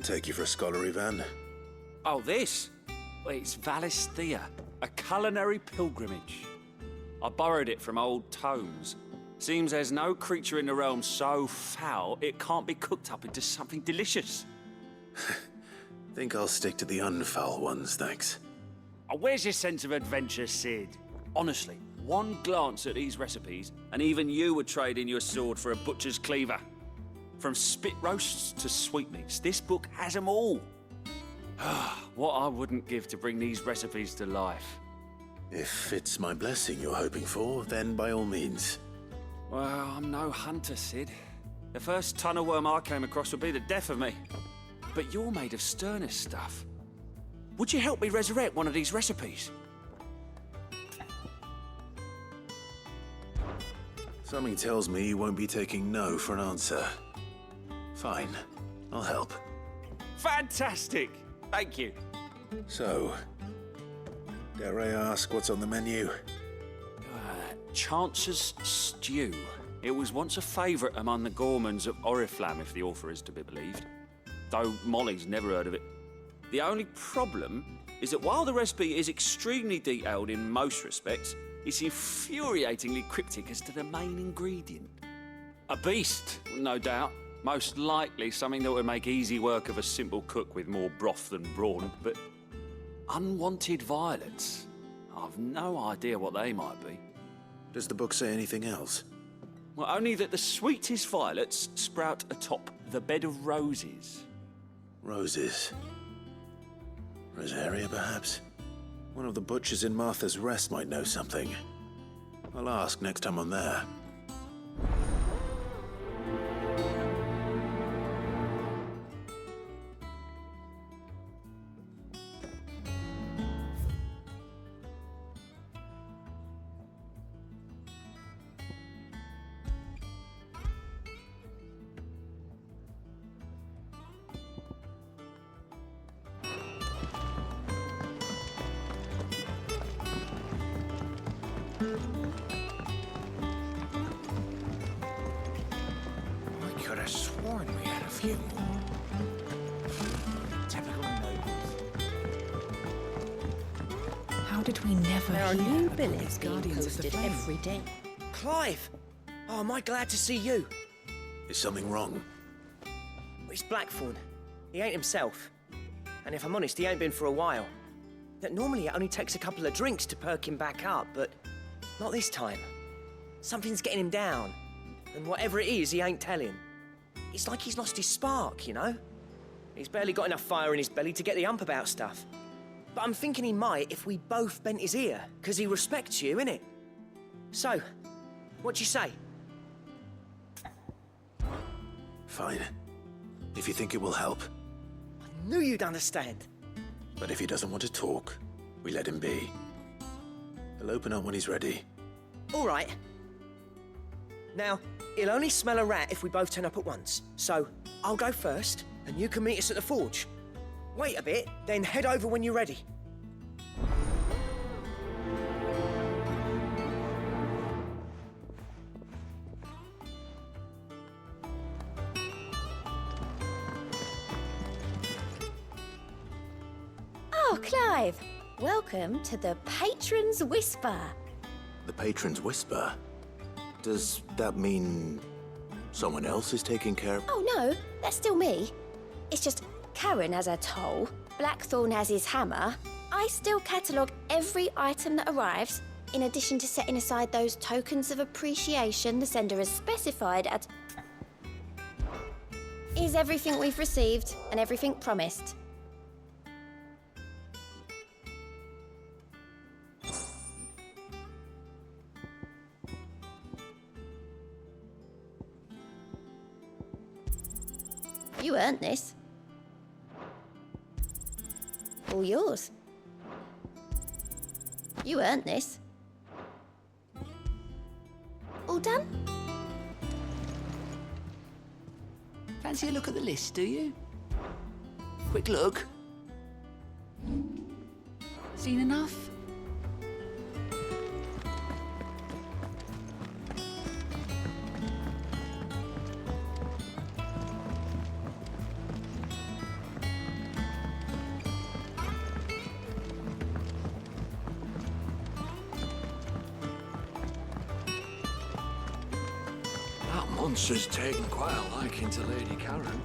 can take you for a scholarly van. Oh, this? Well, it's Valisthea, a culinary pilgrimage. I borrowed it from old tomes. Seems there's no creature in the realm so foul it can't be cooked up into something delicious. Think I'll stick to the unfoul ones, thanks. Oh, where's your sense of adventure, Sid? Honestly, one glance at these recipes, and even you would trade in your sword for a butcher's cleaver. From spit roasts to sweetmeats, this book has them all. What I wouldn't give to bring these recipes to life. If it's my blessing you're hoping for, then by all means. Well, I'm no hunter, Sid. The first tunnel worm I came across would be the death of me. But you're made of sterner stuff. Would you help me resurrect one of these recipes? Something tells me you won't be taking no for an answer. Fine, I'll help. Fantastic! Thank you. So, dare I ask what's on the menu? Chance's Stew. It was once a favourite among the gourmands of Oriflamme, if the author is to be believed. Though Molly's never heard of it. The only problem is that while the recipe is extremely detailed in most respects, it's infuriatingly cryptic as to the main ingredient. A beast, no doubt. Most likely something that would make easy work of a simple cook with more broth than brawn, but unwanted violets. I've no idea what they might be. Does the book say anything else? Well, only that the sweetest violets sprout atop the bed of roses. Roses. Rosaria, perhaps? One of the butchers in Martha's Rest might know something. I'll ask next time I'm there. I could have sworn we had a few. Typical nobles. How did we never There are hear new about billets these being Guardians of the posted Flame? every day. Clive! Oh, am I glad to see you? Is something wrong? It's Blackthorn. He ain't himself. And if I'm honest, he ain't been for a while. That normally it only takes a couple of drinks to perk him back up, but not this time. Something's getting him down. And whatever it is, he ain't telling. It's like he's lost his spark, you know? He's barely got enough fire in his belly to get the ump about stuff. But I'm thinking he might if we both bent his ear, because he respects you, innit? So, what do you say? Fine. If you think it will help. I knew you'd understand. But if he doesn't want to talk, we let him be. He'll open up when he's ready. All right. Now, he'll only smell a rat if we both turn up at once. So, I'll go first, and you can meet us at the forge. Wait a bit, then head over when you're ready. Oh, Clive! Welcome to the Patron's Whisper. The Patron's Whisper? Does that mean someone else is taking care of... Oh no, that's still me. It's just Karen has her toll, Blackthorn has his hammer. I still catalogue every item that arrives, in addition to setting aside those tokens of appreciation the sender has specified at... Is everything we've received and everything promised. You earned this. All yours. You earned this. All done? Fancy a look at the list, do you? Quick look. Seen enough? Monster's taken quite a liking to Lady Karen.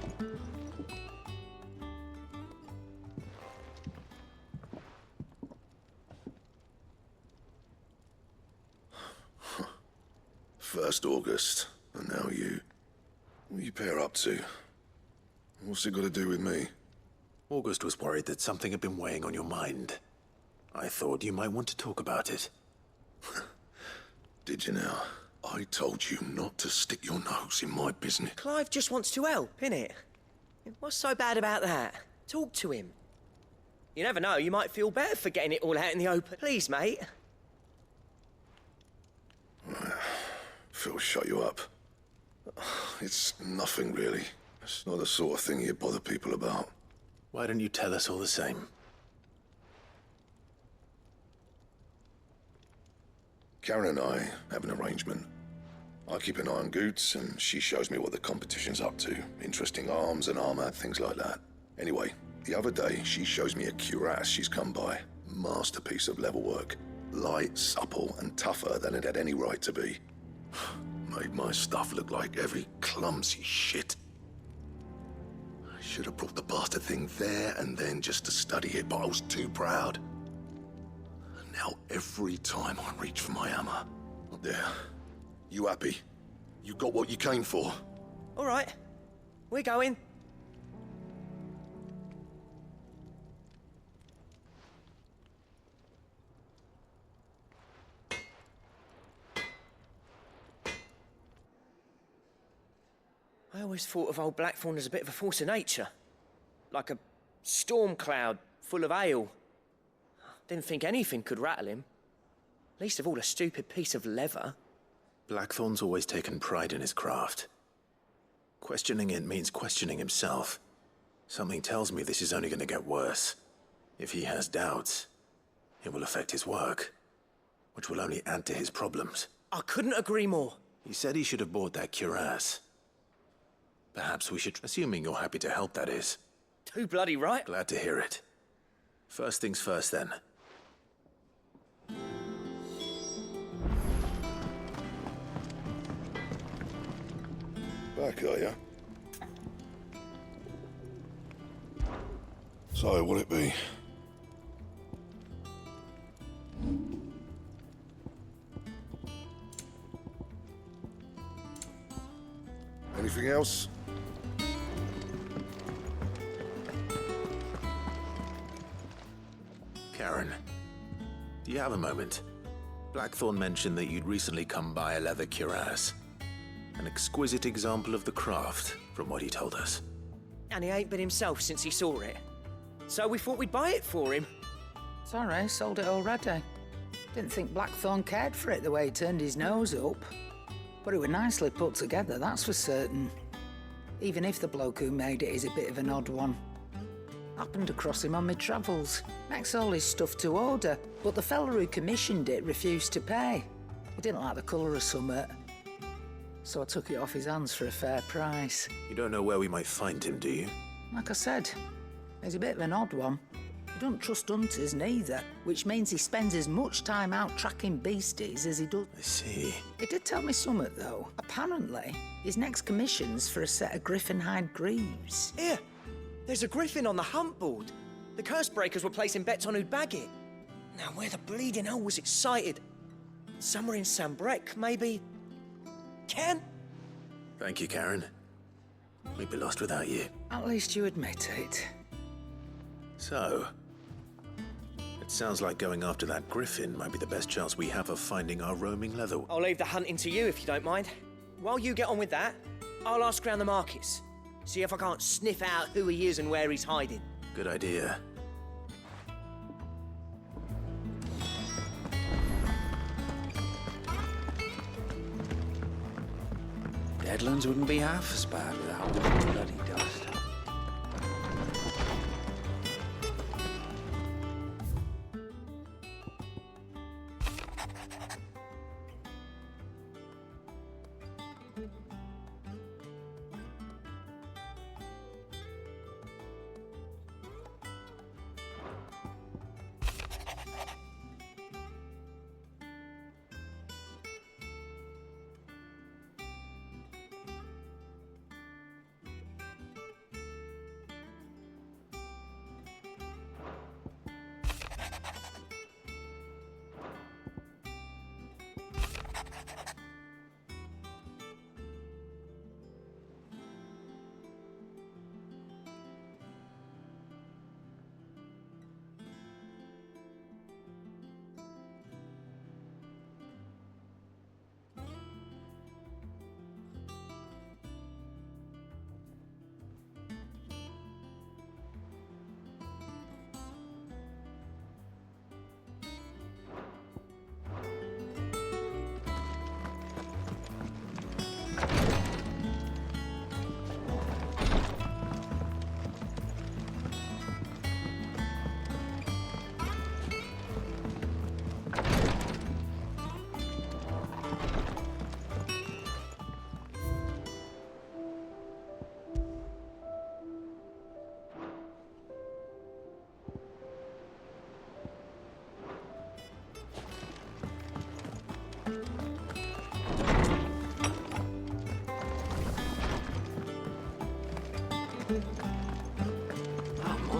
First August, and now you. What are you pair up to? What's it got to do with me? August was worried that something had been weighing on your mind. I thought you might want to talk about it. Did you now? I told you not to stick your nose in my business. Clive just wants to help, innit? What's so bad about that? Talk to him. You never know, you might feel better for getting it all out in the open. Please, mate. Phil, shut you up. It's nothing, really. It's not the sort of thing you bother people about. Why don't you tell us all the same? Karen and I have an arrangement. I keep an eye on Goots, and she shows me what the competition's up to. Interesting arms and armor, things like that. Anyway, the other day, she shows me a cuirass she's come by. Masterpiece of level work. Light, supple, and tougher than it had any right to be. Made my stuff look like every clumsy shit. I should have brought the bastard thing there and then just to study it, but I was too proud. And now every time I reach for my hammer, up there. You happy? You got what you came for? All right, we're going. I always thought of old Blackthorn as a bit of a force of nature. Like a storm cloud full of ale. Didn't think anything could rattle him. Least of all a stupid piece of leather. Blackthorn's always taken pride in his craft. Questioning it means questioning himself. Something tells me this is only going to get worse. If he has doubts, it will affect his work, which will only add to his problems. I couldn't agree more. He said he should have bought that cuirass. Perhaps we should, assuming you're happy to help, that is. Too bloody right. Glad to hear it. First things first, then. Back, are ya? So, what'll it be? Anything else? Karen, do you have a moment? Blackthorn mentioned that you'd recently come by a leather cuirass. An exquisite example of the craft, from what he told us. And he ain't been himself since he saw it. So we thought we'd buy it for him. Sorry, sold it already. Didn't think Blackthorn cared for it the way he turned his nose up. But it was nicely put together, that's for certain. Even if the bloke who made it is a bit of an odd one. Happened across him on my travels. Makes all his stuff to order, but the fella who commissioned it refused to pay. He didn't like the colour of summit. So I took it off his hands for a fair price. You don't know where we might find him, do you? Like I said, he's a bit of an odd one. He don't trust hunters neither, which means he spends as much time out tracking beasties as he does. I see. He did tell me something, though. Apparently, his next commission's for a set of griffin hide greaves. Here, there's a griffin on the hunt board. The curse breakers were placing bets on who'd bag it. Now, where the bleeding hell was it sighted? Somewhere in Sambrec, maybe? Ken? Thank you, Karen. We'd be lost without you. At least you admit it. So, it sounds like going after that griffin might be the best chance we have of finding our roaming leather. I'll leave the hunting to you if you don't mind. While you get on with that, I'll ask around the markets. See if I can't sniff out who he is and where he's hiding. Good idea. Deadlands wouldn't be half as bad without all the bloody dust.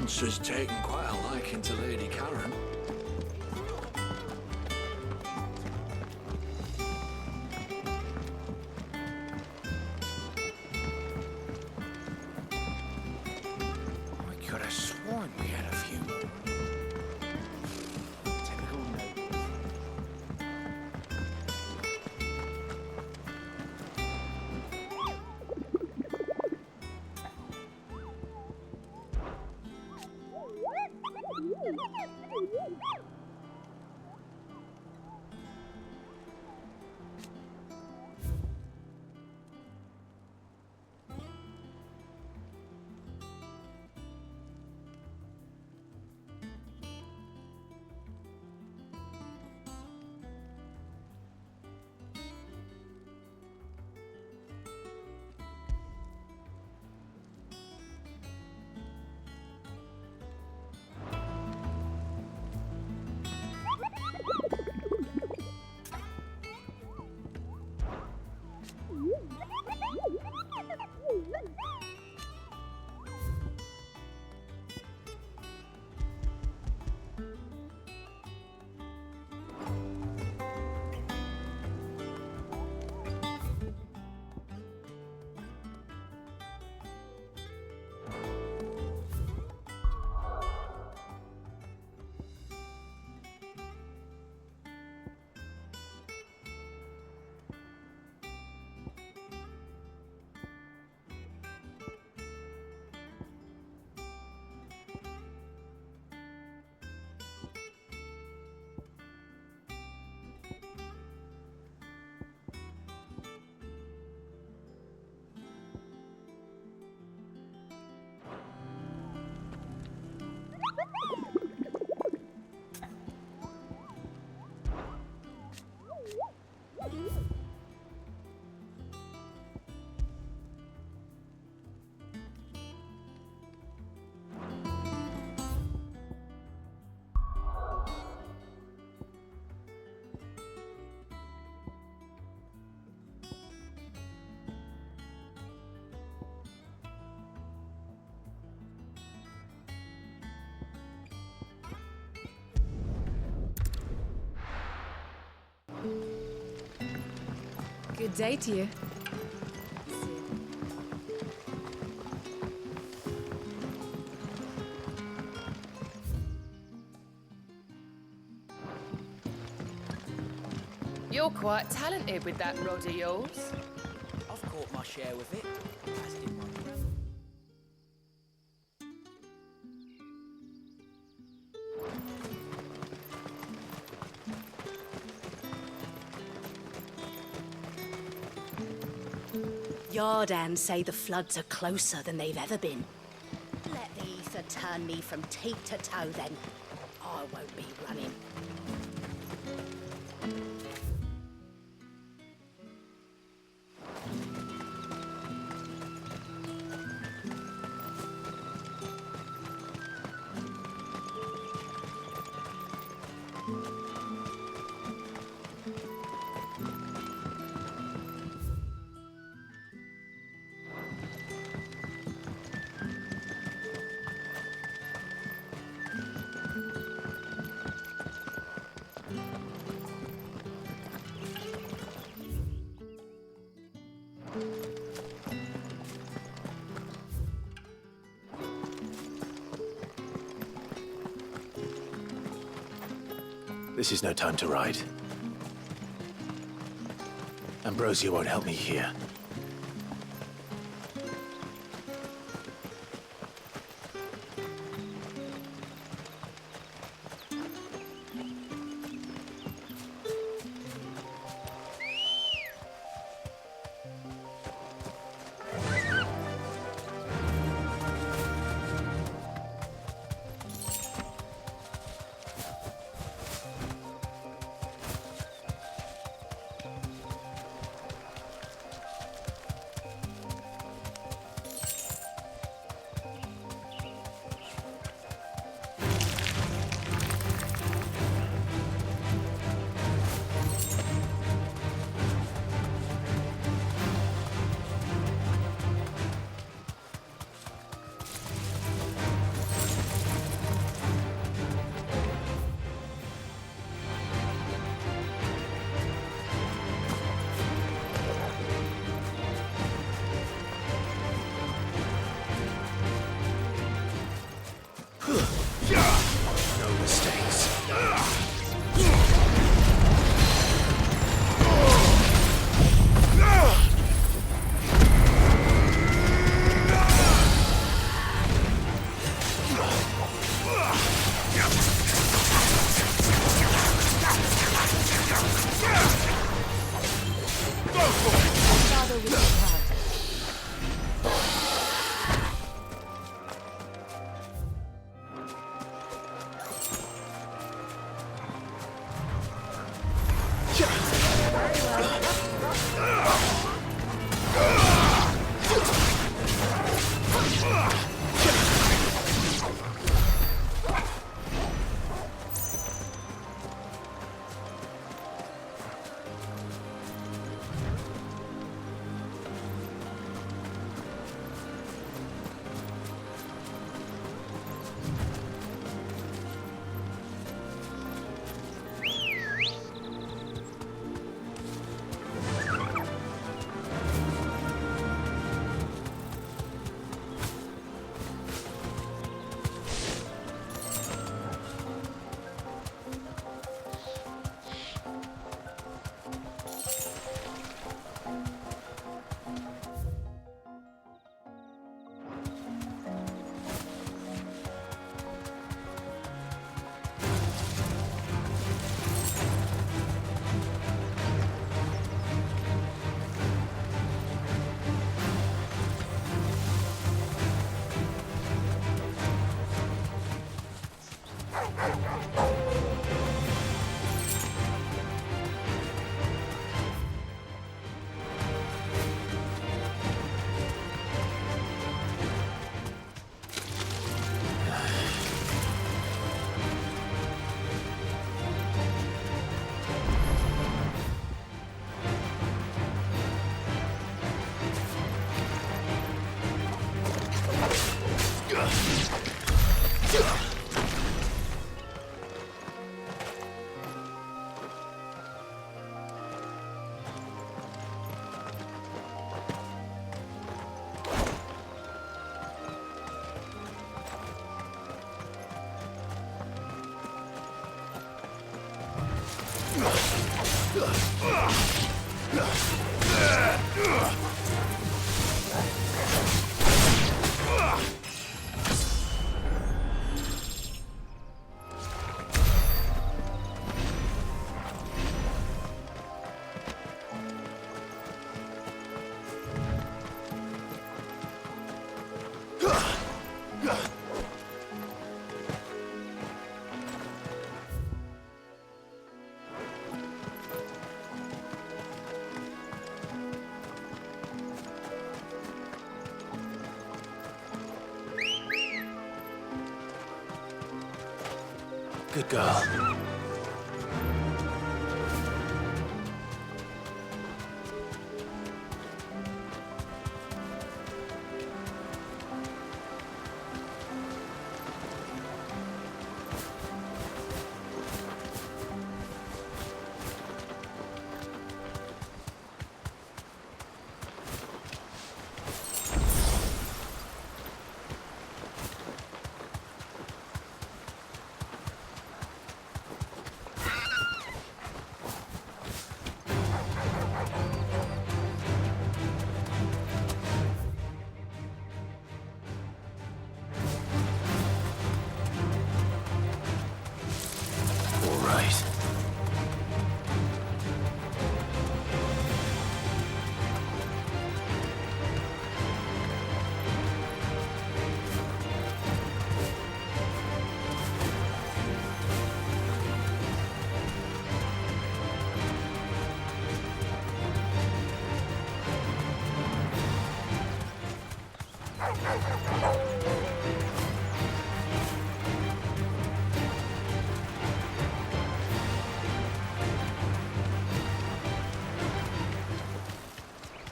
monster's taken quite a liking to Lady Karen. I could have sworn we had a few more. Typical noble. Good day to you. You're quite talented with that rod of yours. I've caught my share with it, as did my Yardan say the floods are closer than they've ever been. Let the ether turn me from teeth to toe then. I won't be running. This is no time to ride. Ambrosia won't help me here. Good girl.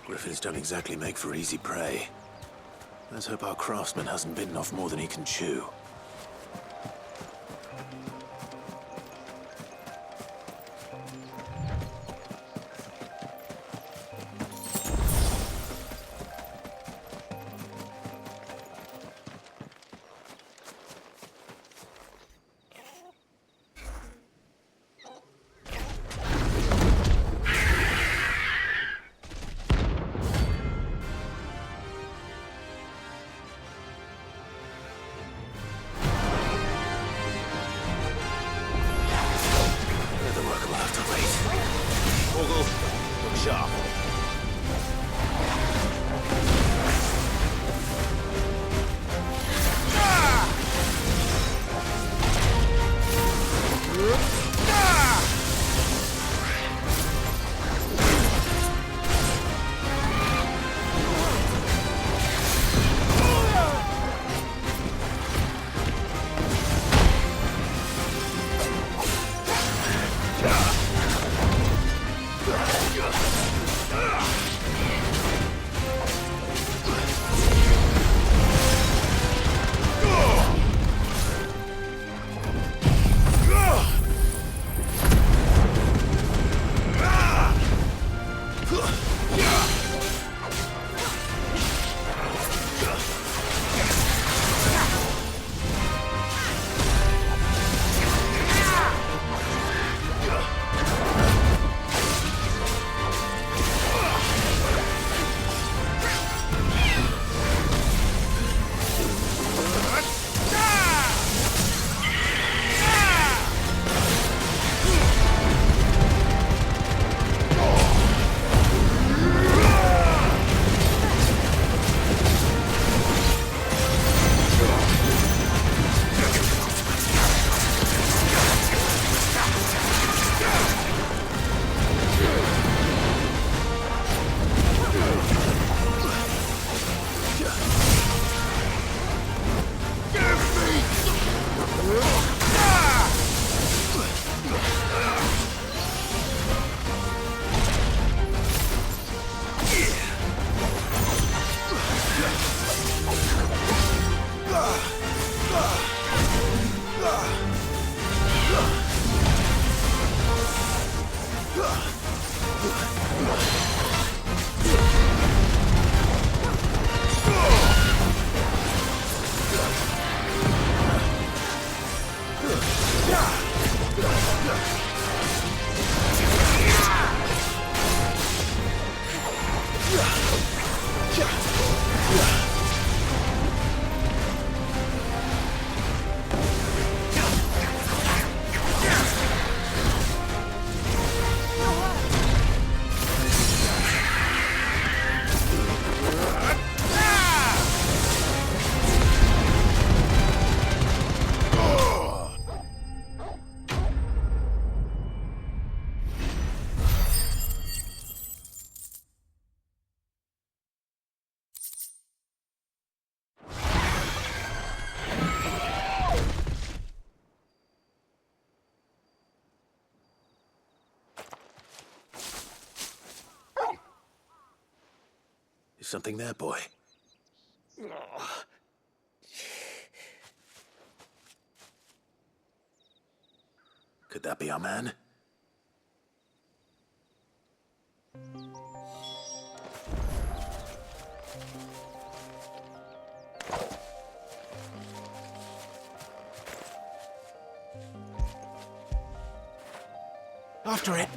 Griffins don't exactly make for easy prey. Let's hope our craftsman hasn't bitten off more than he can chew. Is something there, boy? Could that be our man? After it.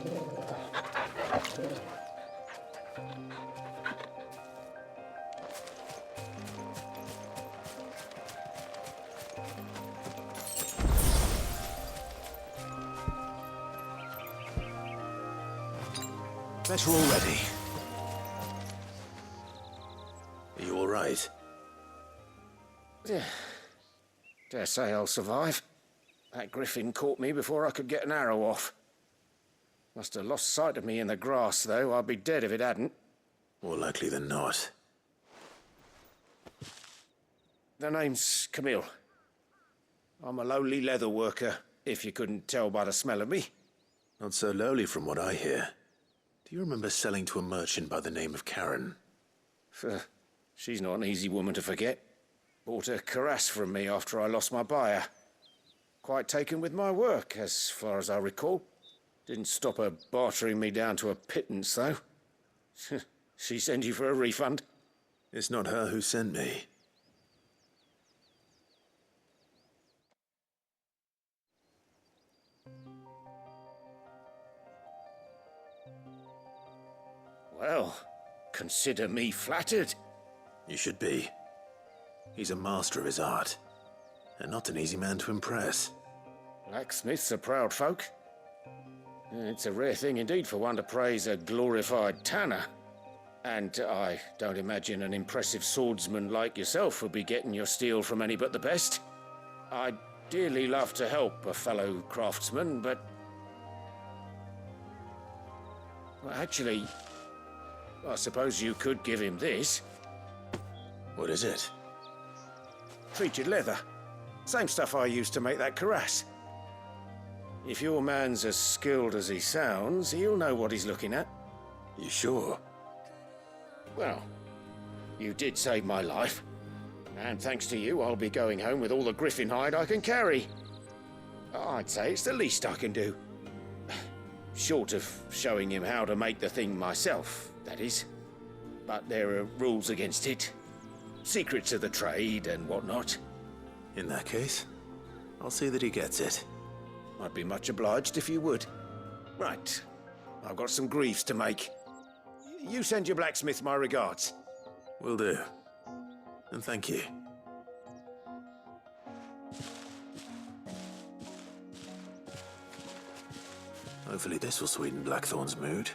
Better already. Are you all right? Yeah. Dare say I'll survive. That griffin caught me before I could get an arrow off. Must have lost sight of me in the grass, though. I'd be dead if it hadn't. More likely than not. The name's Camille. I'm a lowly leather worker, if you couldn't tell by the smell of me. Not so lowly from what I hear. Do you remember selling to a merchant by the name of Karen? She's not an easy woman to forget. Bought a cuirass from me after I lost my buyer. Quite taken with my work, as far as I recall. Didn't stop her bartering me down to a pittance, though. She send you for a refund? It's not her who sent me. Well, consider me flattered. You should be. He's a master of his art, and not an easy man to impress. Blacksmiths are proud folk. It's a rare thing indeed for one to praise a glorified tanner. And I don't imagine an impressive swordsman like yourself would be getting your steel from any but the best. I'd dearly love to help a fellow craftsman, but... Well, actually, I suppose you could give him this. What is it? Treated leather. Same stuff I used to make that cuirass. If your man's as skilled as he sounds, he'll know what he's looking at. You sure? Well, you did save my life. And thanks to you, I'll be going home with all the griffin hide I can carry. I'd say it's the least I can do. Short of showing him how to make the thing myself, that is. But there are rules against it. Secrets of the trade and whatnot. In that case, I'll see that he gets it. I'd be much obliged if you would. Right. I've got some greaves to make. You send your blacksmith my regards. Will do. And thank you. Hopefully this will sweeten Blackthorn's mood.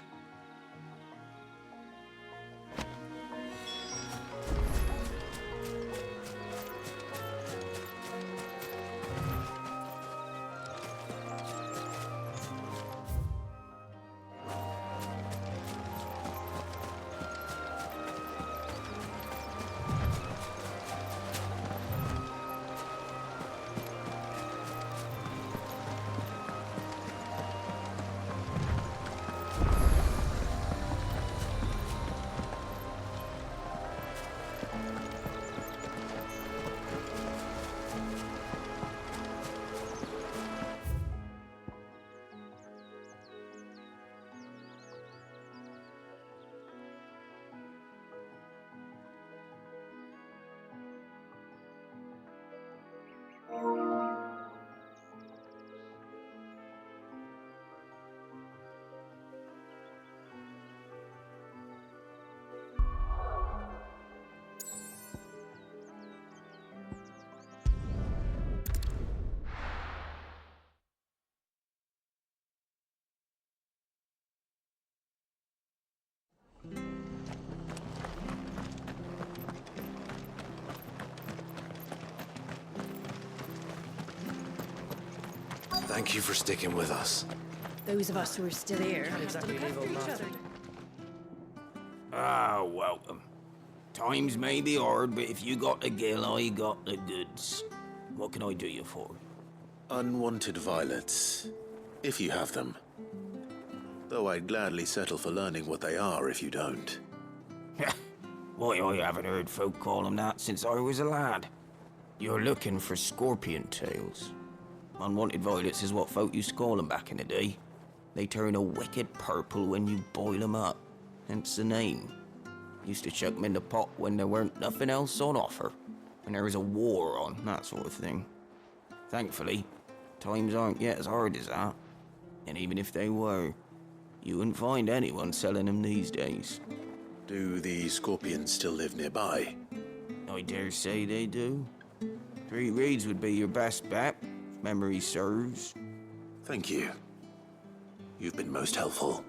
Thank you for sticking with us. Those of us who are still here Can't exactly leave old Martin. Ah, welcome. Times may be hard, but if you got the gill, I got the goods. What can I do you for? Unwanted violets, if you have them. Though I'd gladly settle for learning what they are if you don't. Why, I haven't heard folk call 'em that since I was a lad. You're looking for scorpion tails. Unwanted violets is what folk used to call 'em back in the day. They turn a wicked purple when you boil 'em up, hence the name. Used to chuck 'em in the pot when there weren't nothing else on offer, when there was a war on, that sort of thing. Thankfully, times aren't yet as hard as that. And even if they were, you wouldn't find anyone selling them these days. Do the scorpions still live nearby? I dare say they do. 3 Reeds would be your best bet, if memory serves. Thank you. You've been most helpful.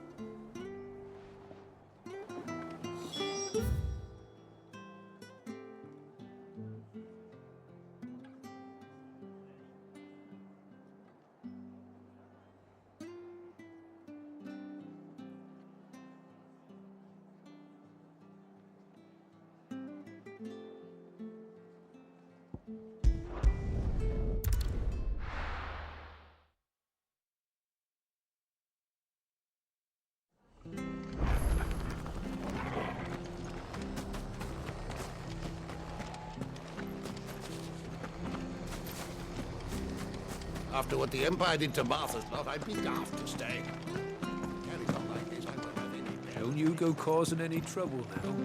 After what the Empire did to Martha's lot, I'd be daft to stay. Carries on like this, I won't have any better. Don't you go causing any trouble now.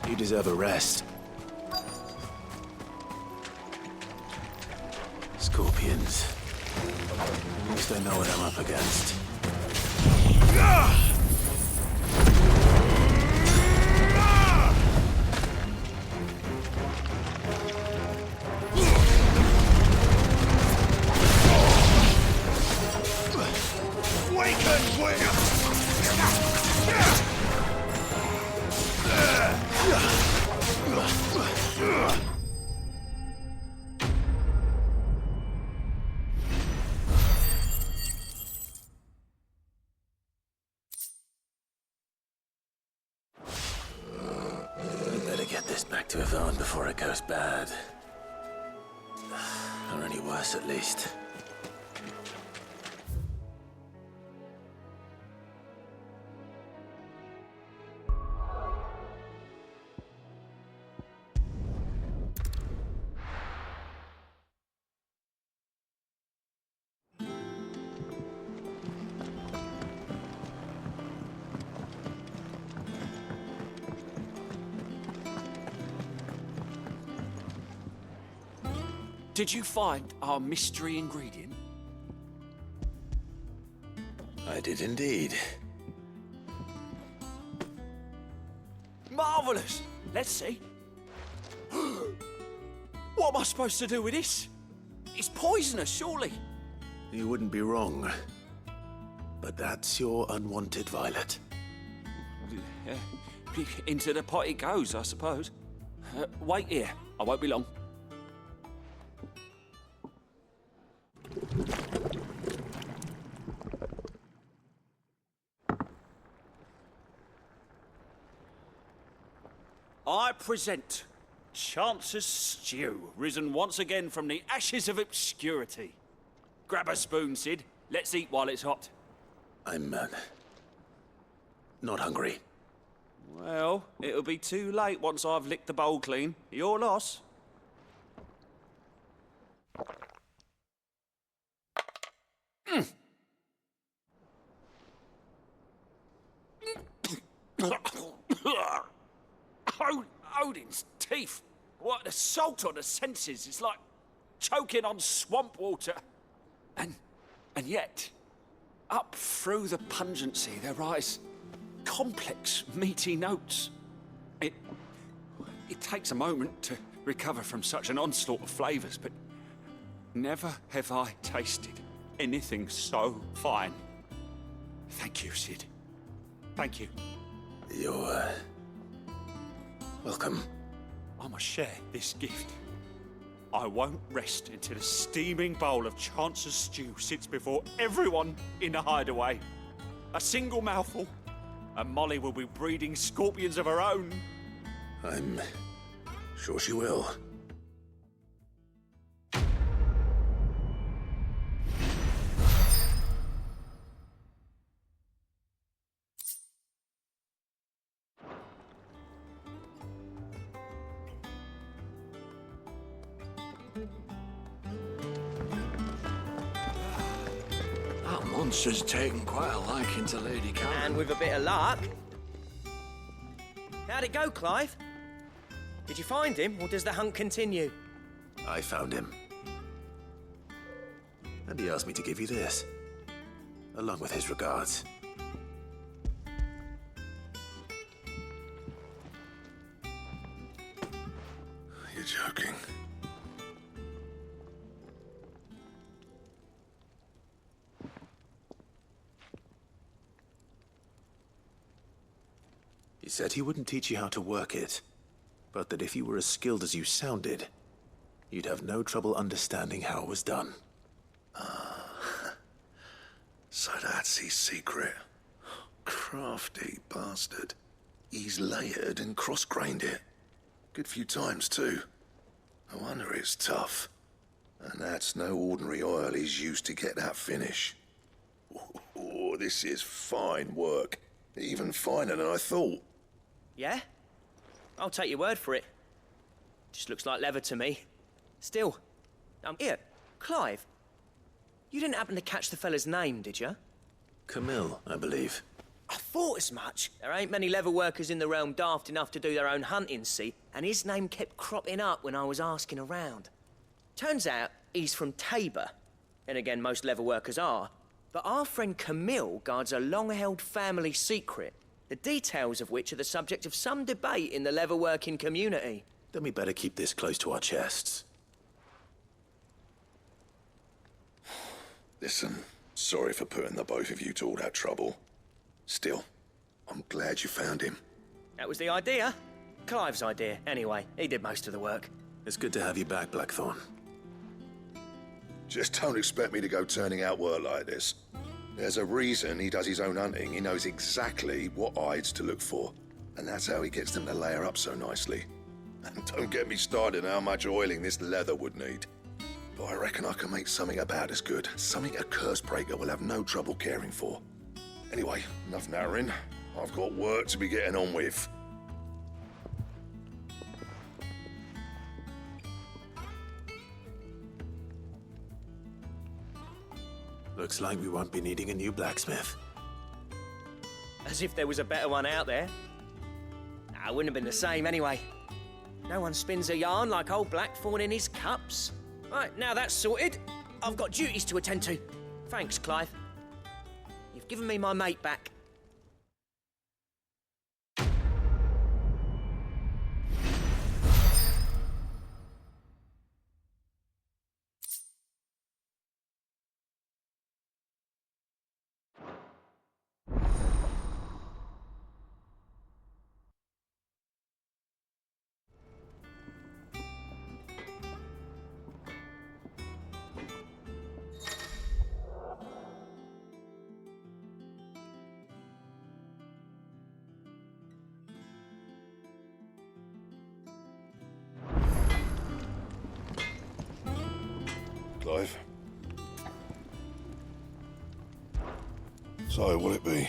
You deserve a rest. Scorpions. At least I know what I'm up against. Back to Yvonne before it goes bad. Or any worse, at least. Did you find our mystery ingredient? I did indeed. Marvellous! Let's see. What am I supposed to do with this? It's poisonous, surely. You wouldn't be wrong. But that's your unwanted violet. Into the pot it goes, I suppose. Wait here. I won't be long. I present Chance's Stew, risen once again from the ashes of obscurity. Grab a spoon, Sid. Let's eat while it's hot. I'm, not hungry. Well, it'll be too late once I've licked the bowl clean. Your loss. Odin's teeth. What an assault on the senses. It's like choking on swamp water. And yet, up through the pungency, there rise complex, meaty notes. It takes a moment to recover from such an onslaught of flavours, but never have I tasted anything so fine. Thank you, Sid. Thank you. You're, welcome. I must share this gift. I won't rest until a steaming bowl of Chance's stew sits before everyone in the hideaway. A single mouthful, and Molly will be breeding scorpions of her own. I'm sure she will. That monster's taken quite a liking to Lady Karen. And with a bit of luck. How'd it go, Clive? Did you find him, or does the hunt continue? I found him. And he asked me to give you this, along with his regards. You're joking. He said he wouldn't teach you how to work it, but that if you were as skilled as you sounded, you'd have no trouble understanding how it was done. So that's his secret. Crafty bastard. He's layered and cross-grained it. Good few times, too. No wonder it's tough. And that's no ordinary oil he's used to get that finish. Oh, this is fine work. Even finer than I thought. Yeah? I'll take your word for it. Just looks like leather to me. Still, here, Clive. You didn't happen to catch the fella's name, did you? Camille, I believe. I thought as much. There ain't many leather workers in the realm daft enough to do their own hunting, see? And his name kept cropping up when I was asking around. Turns out he's from Tabor. And again, most leather workers are. But our friend Camille guards a long-held family secret, the details of which are the subject of some debate in the leather-working community. Then we better keep this close to our chests. Listen, sorry for putting the both of you to all that trouble. Still, I'm glad you found him. That was the idea. Clive's idea, anyway. He did most of the work. It's good to have you back, Blackthorn. Just don't expect me to go turning out work like this. There's a reason he does his own hunting. He knows exactly what hides to look for. And that's how he gets them to layer up so nicely. And don't get me started on how much oiling this leather would need. But I reckon I can make something about as good. Something a curse breaker will have no trouble caring for. Anyway, enough nattering. I've got work to be getting on with. Looks like we won't be needing a new blacksmith. As if there was a better one out there. Nah, it wouldn't have been the same anyway. No one spins a yarn like old Blackthorn in his cups. Right, now that's sorted. I've got duties to attend to. Thanks, Clive. You've given me my mate back. Clive. So, what'll it be?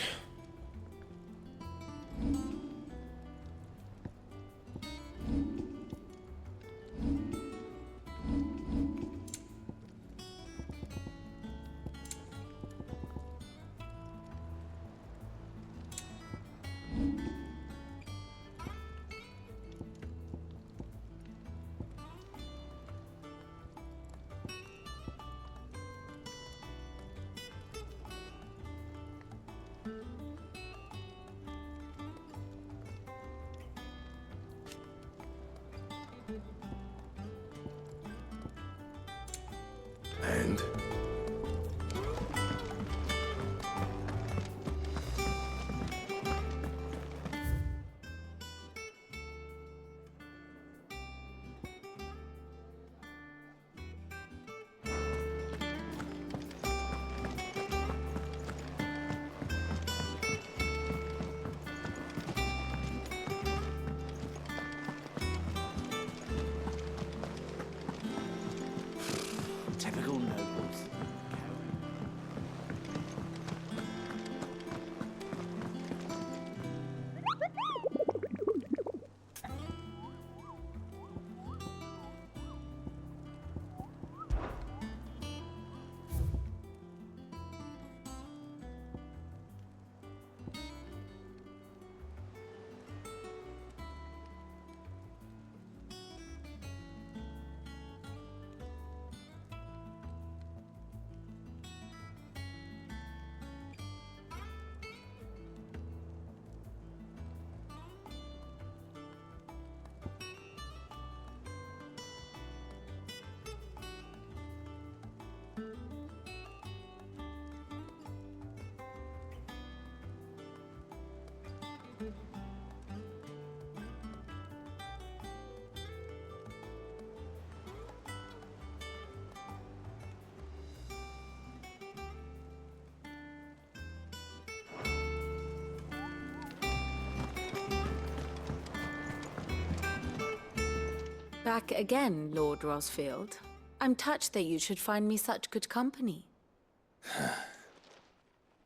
Back again, Lord Rosfield. I'm touched that you should find me such good company.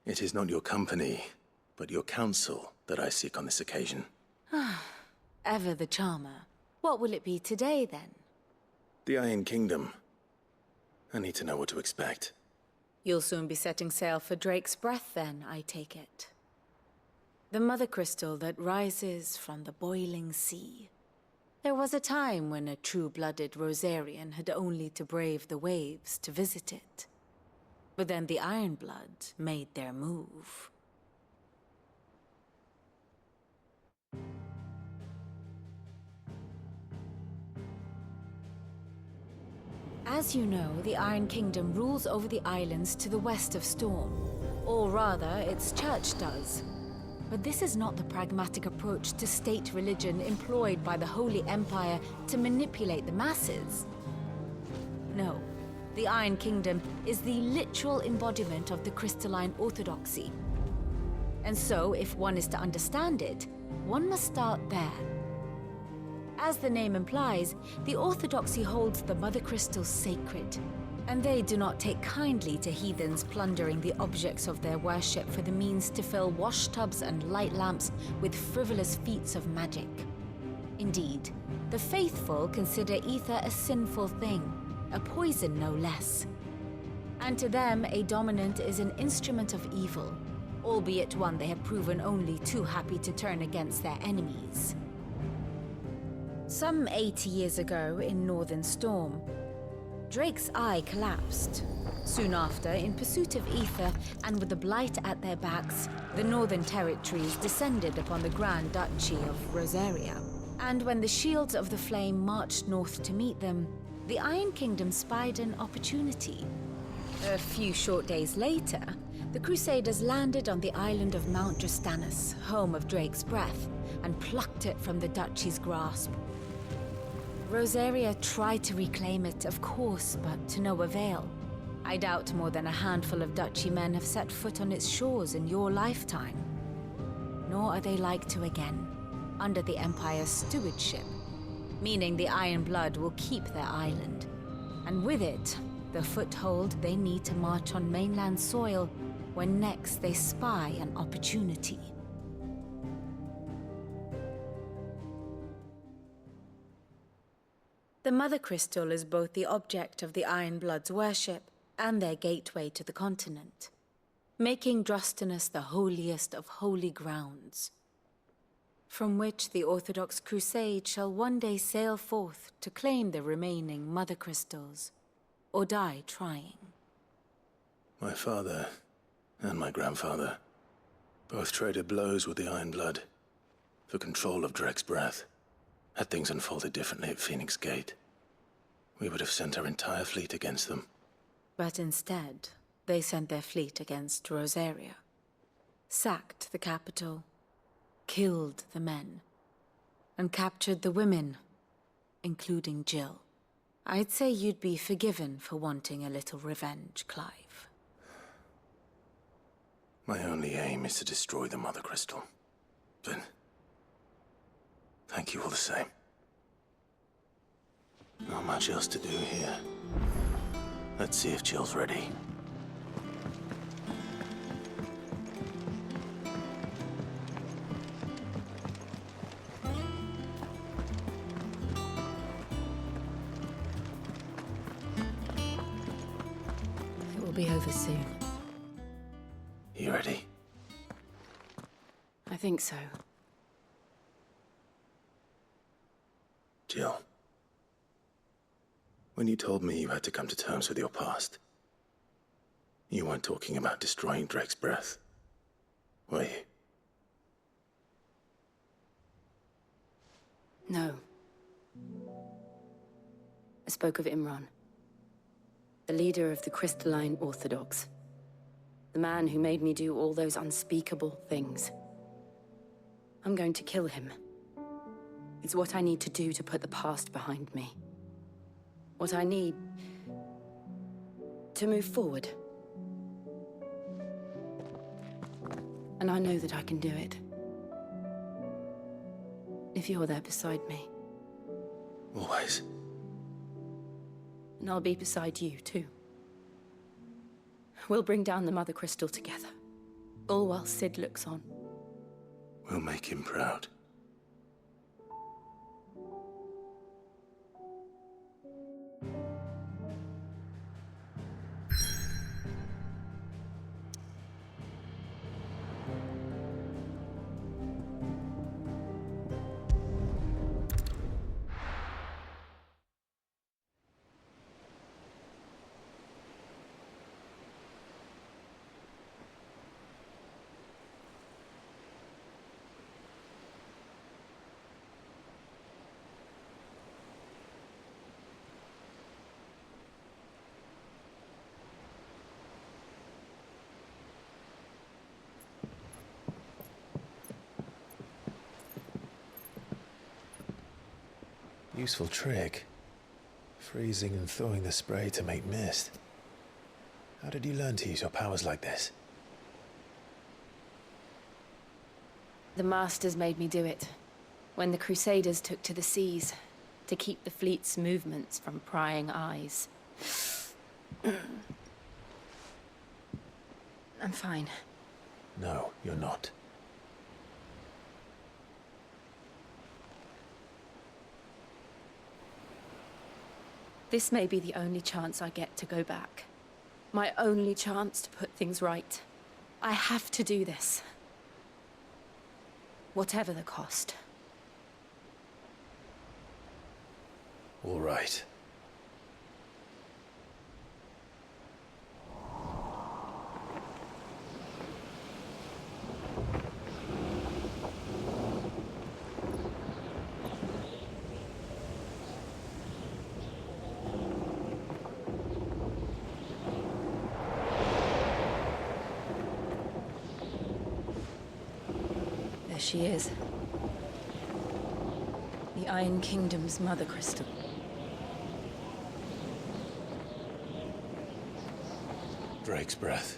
It is not your company, but your counsel that I seek on this occasion. Ever the charmer. What will it be today, then? The Iron Kingdom. I need to know what to expect. You'll soon be setting sail for Drake's Breath, then, I take it. The mother crystal that rises from the boiling sea. There was a time when a true-blooded Rosarian had only to brave the waves to visit it. But then the Ironblood made their move. As you know, the Iron Kingdom rules over the islands to the west of Storm. Or rather, its church does. But this is not the pragmatic approach to state religion employed by the Holy Empire to manipulate the masses. No, the Iron Kingdom is the literal embodiment of the crystalline orthodoxy. And so, if one is to understand it, one must start there. As the name implies, the orthodoxy holds the mother crystals sacred, and they do not take kindly to heathens plundering the objects of their worship for the means to fill washtubs and light lamps with frivolous feats of magic. Indeed, the faithful consider ether a sinful thing, a poison no less. And to them, a dominant is an instrument of evil, albeit one they have proven only too happy to turn against their enemies. Some 80 years ago, in Northern Storm, Drake's eye collapsed. Soon after, in pursuit of ether and with the Blight at their backs, the Northern Territories descended upon the Grand Duchy of Rosaria. And when the Shields of the Flame marched north to meet them, the Iron Kingdom spied an opportunity. A few short days later, the Crusaders landed on the island of Mount Drastanus, home of Drake's Breath, and plucked it from the Duchy's grasp. Rosaria tried to reclaim it, of course, but to no avail. I doubt more than a handful of Duchy men have set foot on its shores in your lifetime. Nor are they like to again, under the Empire's stewardship, meaning the Iron Blood will keep their island. And with it, the foothold they need to march on mainland soil when next they spy an opportunity. The Mother Crystal is both the object of the Iron Blood's worship and their gateway to the continent, making Drastanus the holiest of holy grounds, from which the Orthodox Crusade shall one day sail forth to claim the remaining Mother Crystals, or die trying. My father and my grandfather both traded blows with the Iron Blood for control of Drake's Breath. Had things unfolded differently at Phoenix Gate, we would have sent our entire fleet against them. But instead, they sent their fleet against Rosaria, sacked the capital, killed the men, and captured the women, including Jill. I'd say you'd be forgiven for wanting a little revenge, Clive. My only aim is to destroy the Mother Crystal. But thank you all the same. Not much else to do here. Let's see if Jill's ready. It will be over soon. You ready? I think so. Jill, when you told me you had to come to terms with your past, you weren't talking about destroying Drake's Breath, were you? No. I spoke of Imran, the leader of the Crystalline Orthodox. The man who made me do all those unspeakable things. I'm going to kill him. It's what I need to do to put the past behind me. What I need to move forward. And I know that I can do it. If you're there beside me. Always. And I'll be beside you, too. We'll bring down the Mother Crystal together. All while Sid looks on. We'll make him proud. Useful trick. Freezing and thawing the spray to make mist. How did you learn to use your powers like this? The Masters made me do it. When the Crusaders took to the seas, to keep the fleet's movements from prying eyes. I'm fine. No, you're not. This may be the only chance I get to go back. My only chance to put things right. I have to do this. Whatever the cost. All right. She is. The Iron Kingdom's Mother Crystal. Drake's breath.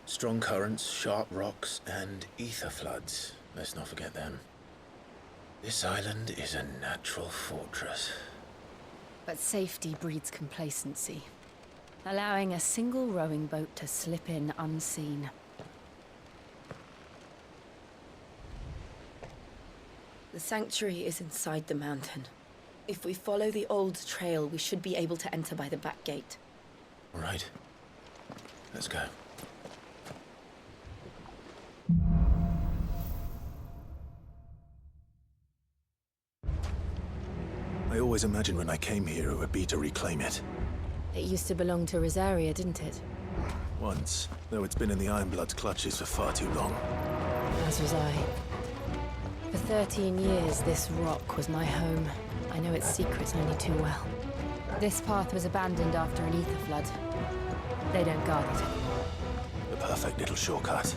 Strong currents, sharp rocks, and ether floods. Let's not forget them. This island is a natural fortress. But safety breeds complacency, allowing a single rowing boat to slip in unseen. The sanctuary is inside the mountain. If we follow the old trail, we should be able to enter by the back gate. All right. Let's go. I always imagined when I came here it would be to reclaim it. It used to belong to Rosaria, didn't it? Once, though it's been in the Ironblood's clutches for far too long. As was I. For 13 years, this rock was my home. I know its secrets only too well. This path was abandoned after an ether flood. They don't guard it. The perfect little shortcut.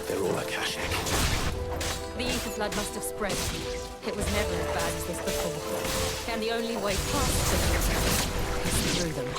They're all Akashic. The ether flood must have spread. It was never as bad as this before. And the only way past them is through them.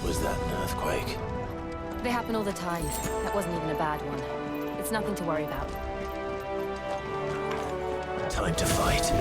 Was that an earthquake? They happen all the time. That wasn't even a bad one. It's nothing to worry about. Time to fight.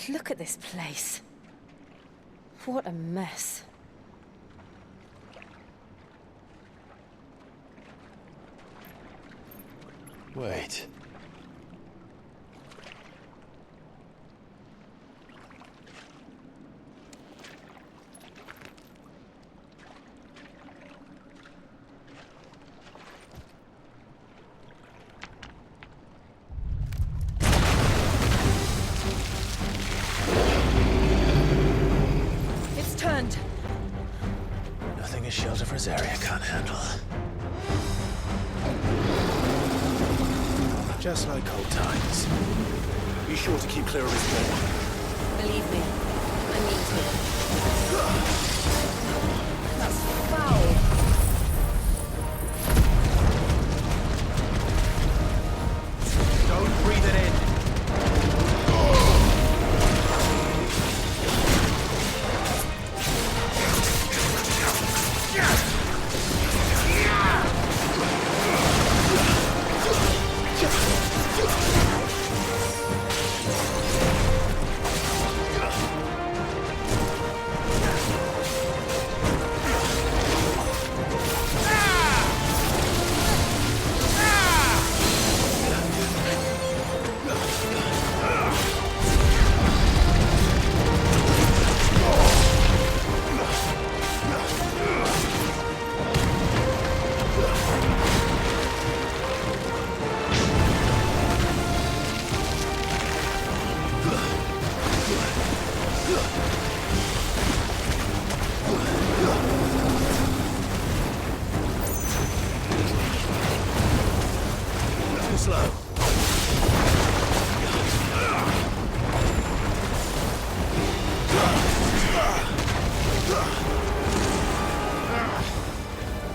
Look at this place. What a mess. Wait. Nothing a shelter for Zarya can't handle. Just like old times. Be sure to keep clear of his wall. Believe me, I mean to. That's foul. Don't breathe it in.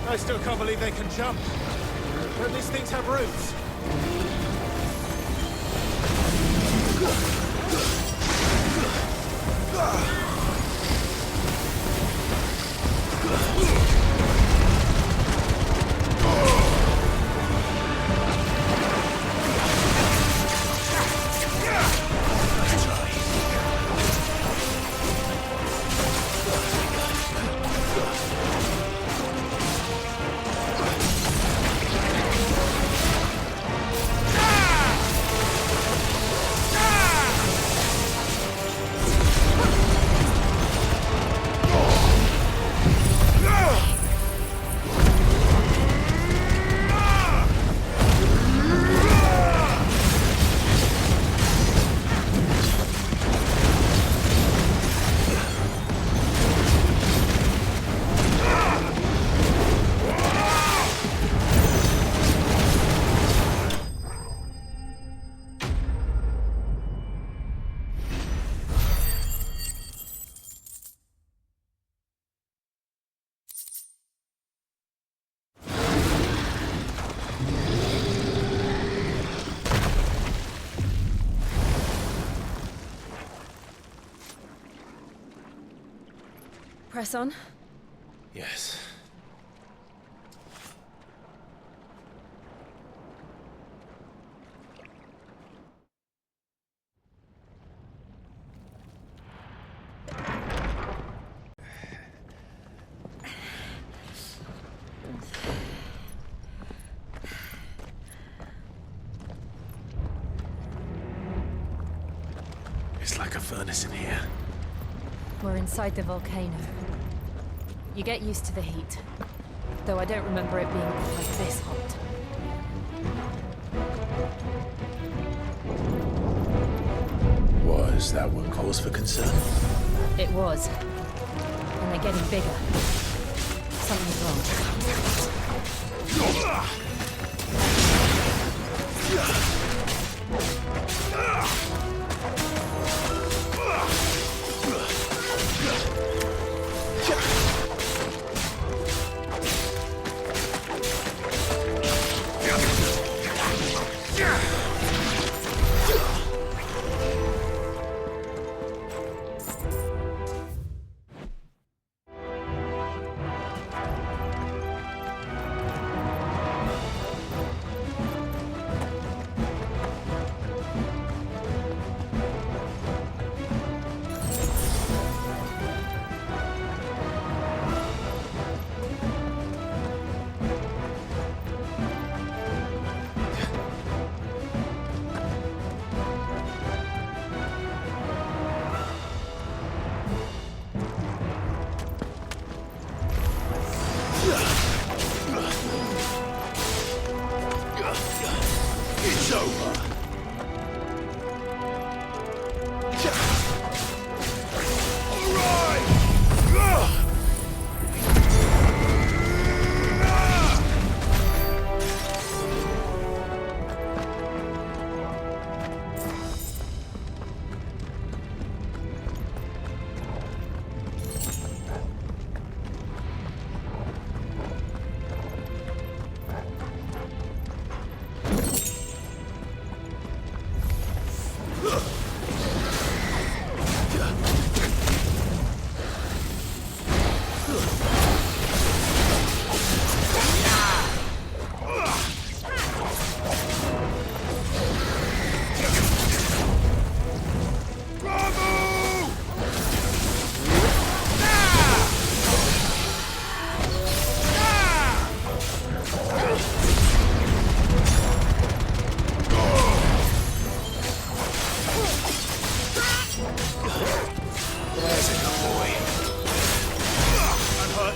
I still can't believe they can jump. Don't these things have roots? Press on. Yes. It's like a furnace in here. We're inside the volcano. You get used to the heat. Though I don't remember it being like this hot. Was that one cause for concern? It was. And they're getting bigger. Something's wrong. It's over. I'm hurt.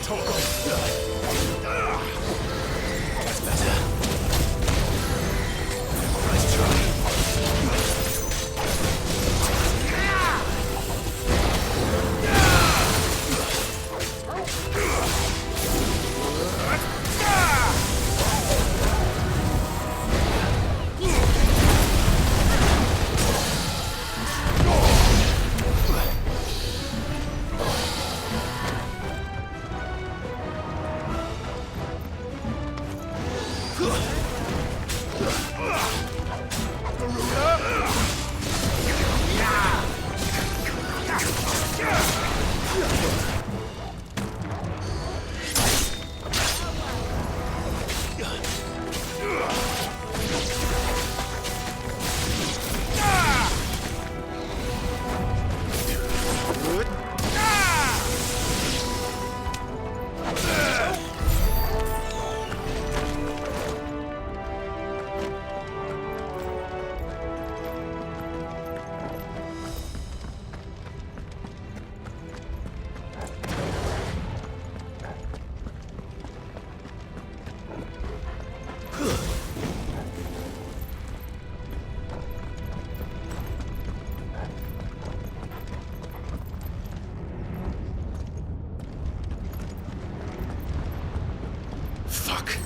Fuck.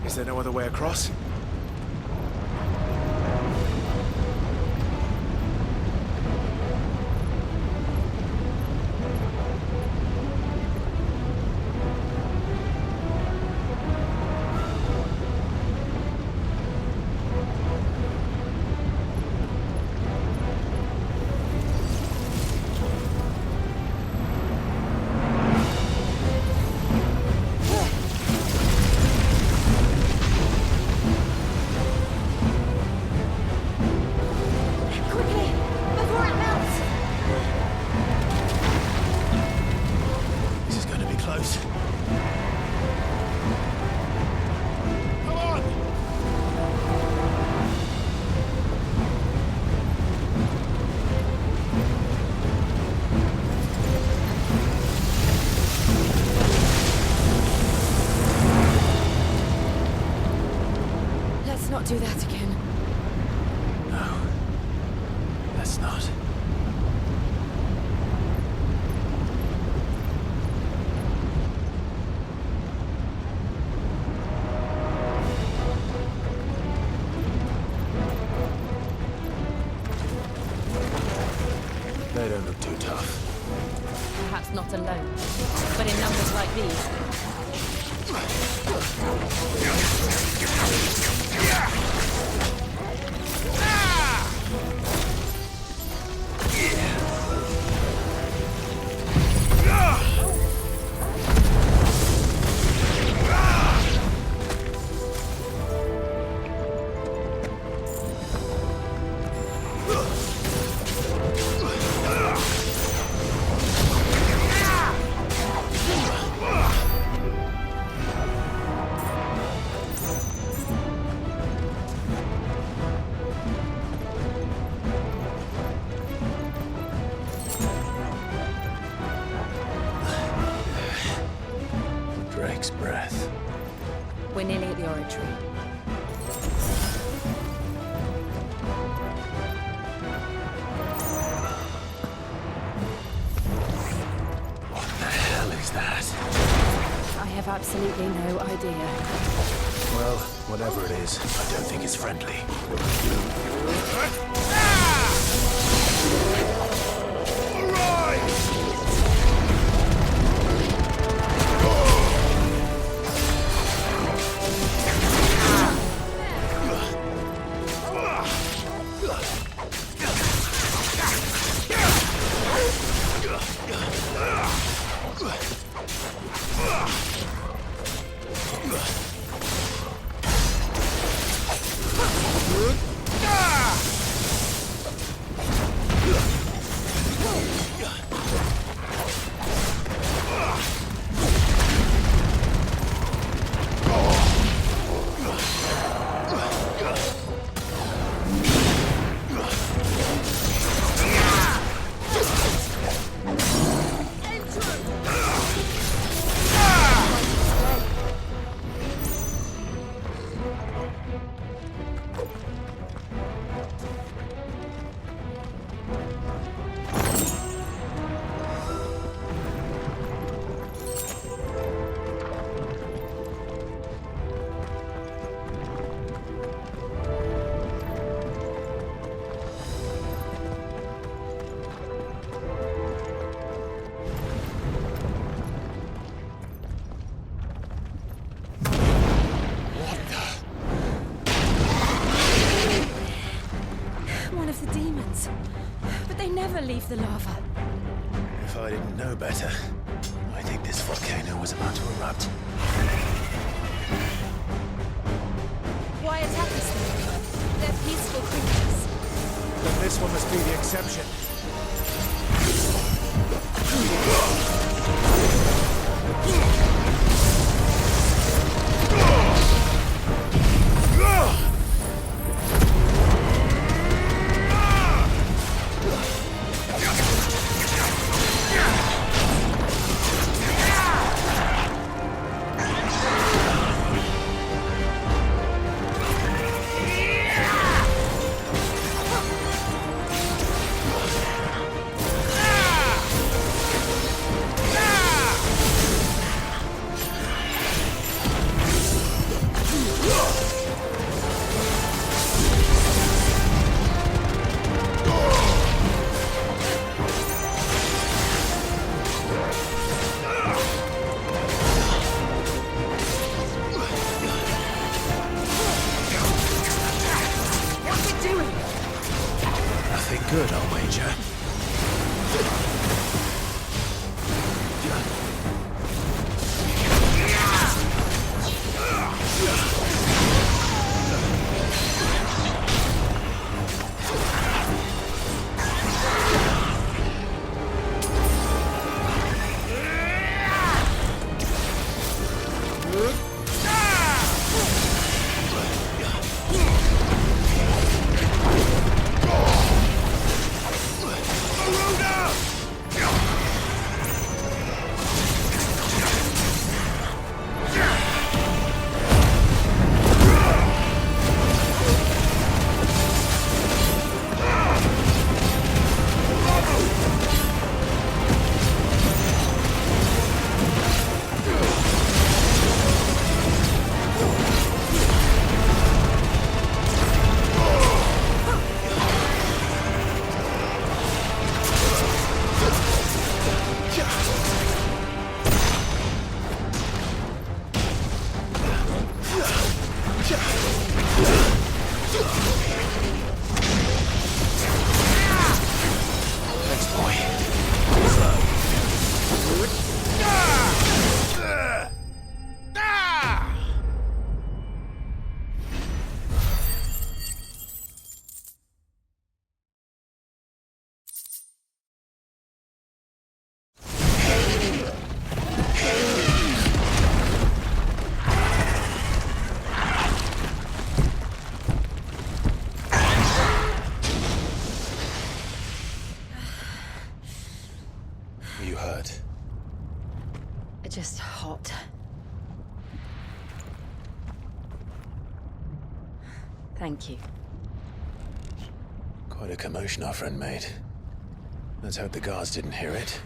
Is there no other way across? Do that again. No. Let's not. They don't look too tough. Perhaps not alone, but in numbers like these. Drake's breath. We're nearly at the oratory. What the hell is that? I have absolutely no idea. Well, whatever it is, I don't think it's friendly. Leave the lava. If I didn't know better, I think this volcano was about to erupt. Why attack us then? They're peaceful creatures. Then this one must be the exception. just hot. Thank you. Quite a commotion our friend made. Let's hope the guards didn't hear it.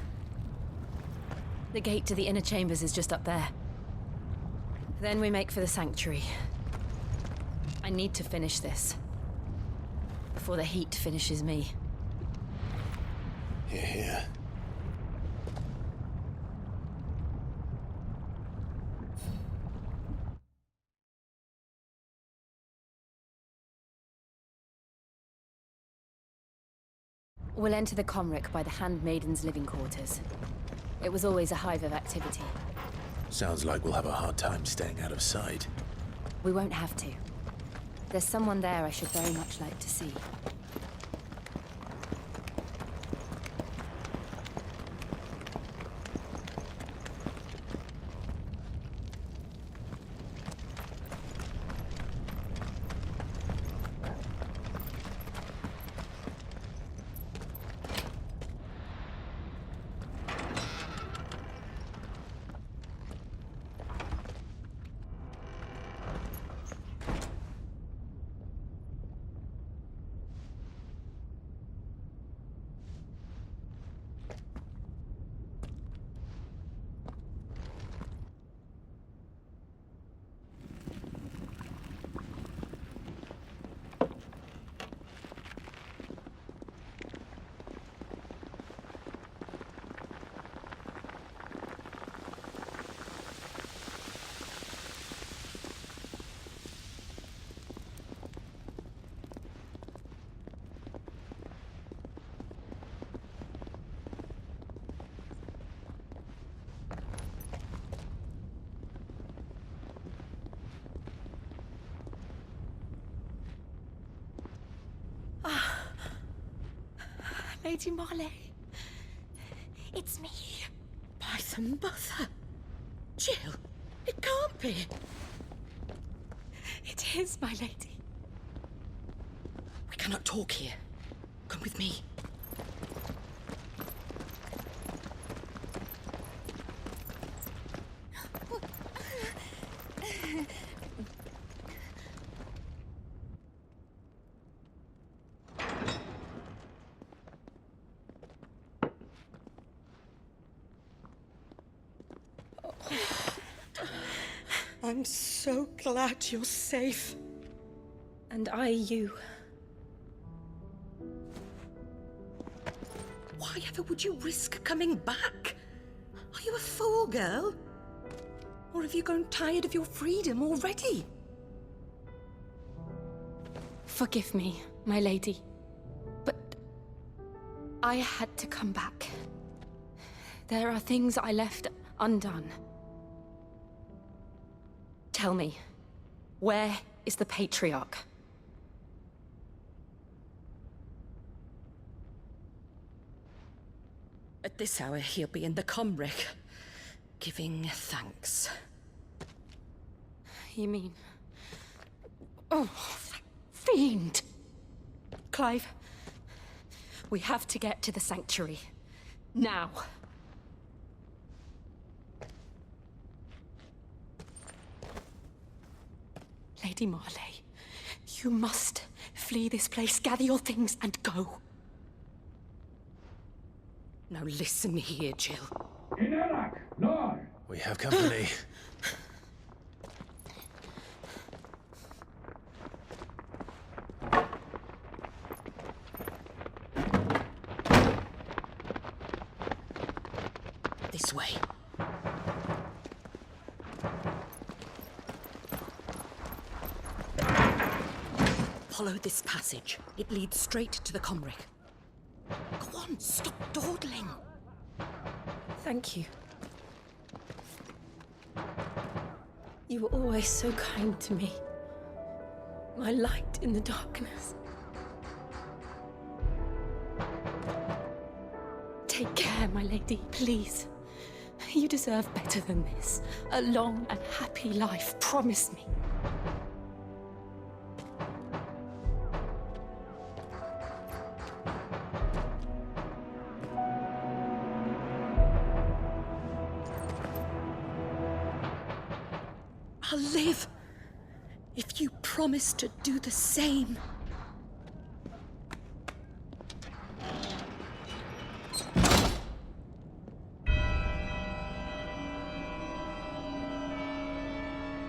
The gate to the inner chambers is just up there. Then we make for the sanctuary. I need to finish this. Before the heat finishes me. Hear, hear. We'll enter the Comric by the Handmaiden's living quarters. It was always a hive of activity. Sounds like we'll have a hard time staying out of sight. We won't have to. There's someone there I should very much like to see. Lady Marley. It's me. By some mother. Jill, it can't be. It is, my lady. We cannot talk here. Come with me. I'm so glad you're safe. And I you. Why ever would you risk coming back? Are you a fool, girl? Or have you grown tired of your freedom already? Forgive me, my lady. But I had to come back. There are things I left undone. Tell me, where is the Patriarch? At this hour, he'll be in the Comric, giving thanks. You mean... Oh, that fiend! Clive, we have to get to the sanctuary. Now. Lady Marley, you must flee this place, gather your things, and go. Now listen here, Jill. We have company. This way. Follow this passage. It leads straight to the Comric. Go on, stop dawdling. Thank you. You were always so kind to me. My light in the darkness. Take care, my lady, please. You deserve better than this. A long and happy life, promise me. I'll live if you promise to do the same.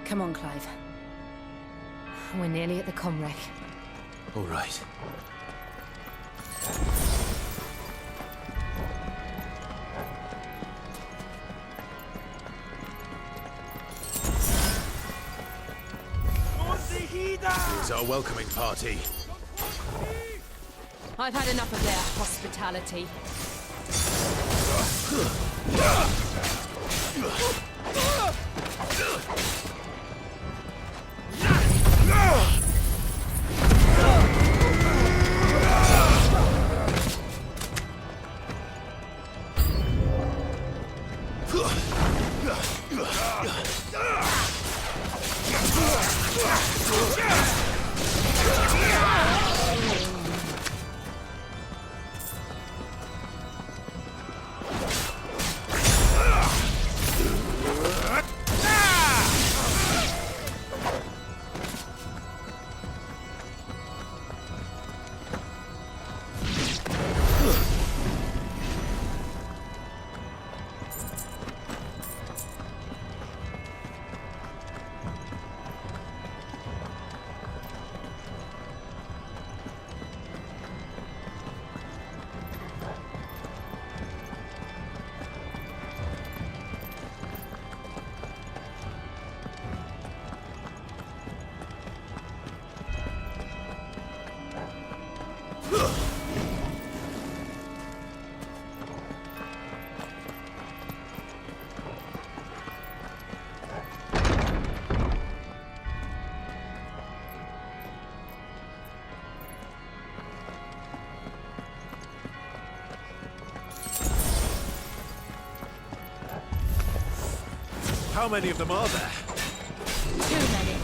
Come on, Clive. We're nearly at the comwreck. All right. Here's our welcoming party. I've had enough of their hospitality. How many of them are there? Too many.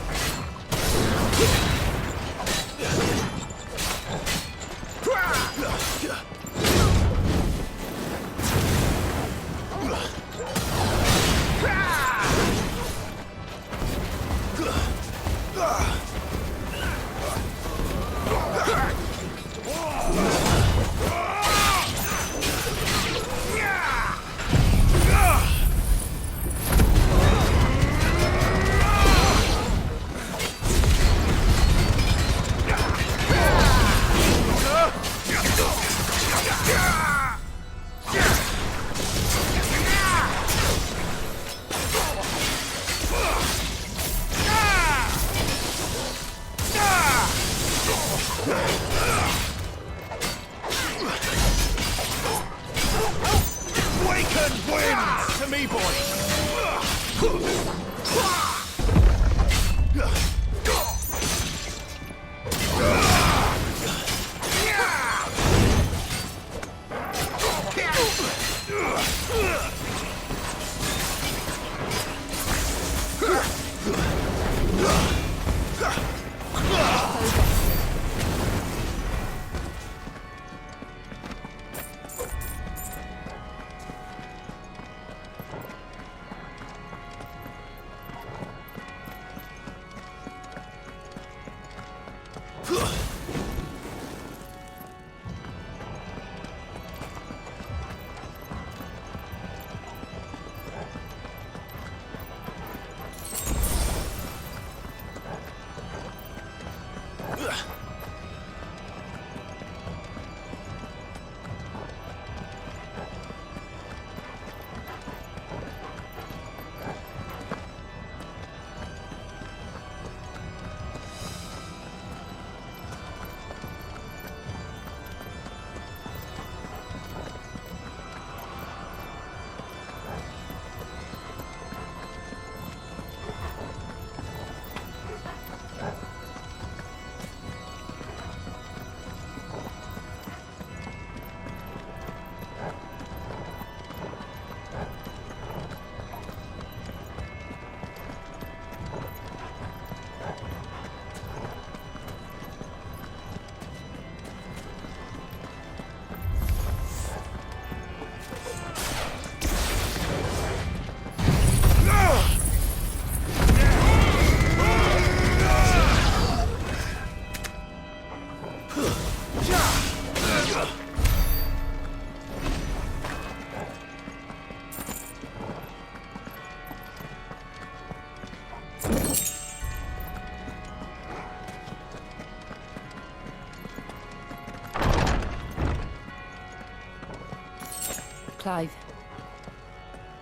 Clive,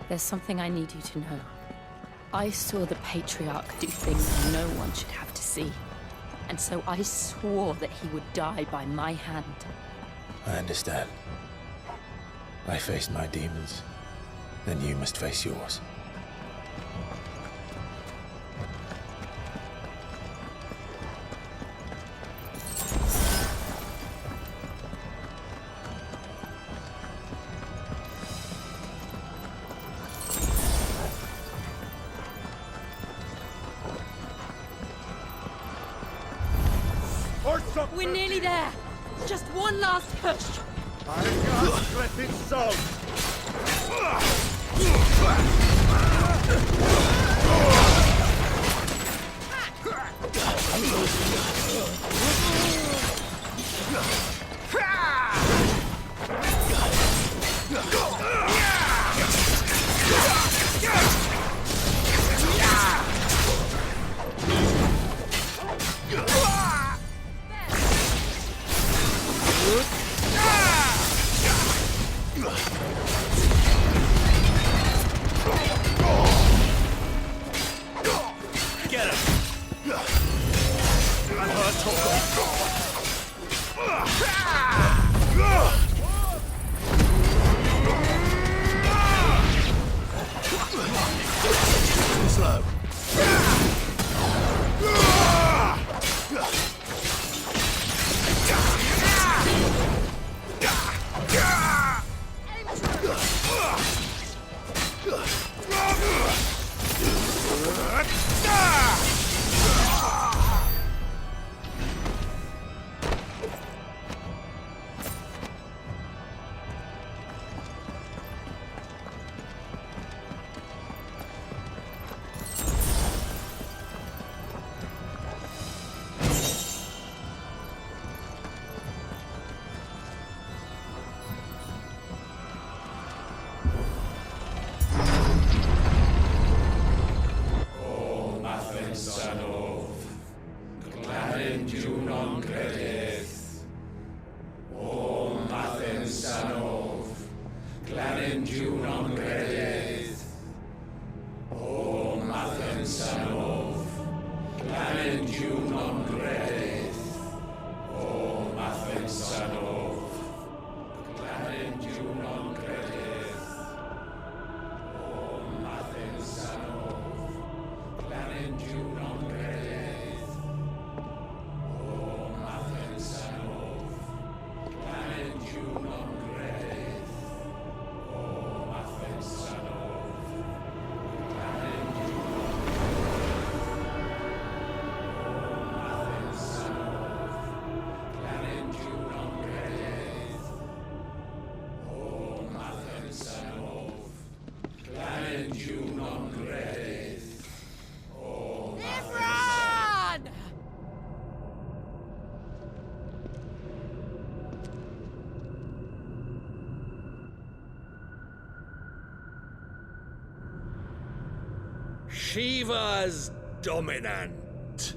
there's something I need you to know. I saw the Patriarch do things no one should have to see. And so I swore that he would die by my hand. I understand. I faced my demons. Then you must face yours. We're nearly there. Just one last push. I can't let it so. Shiva's dominant.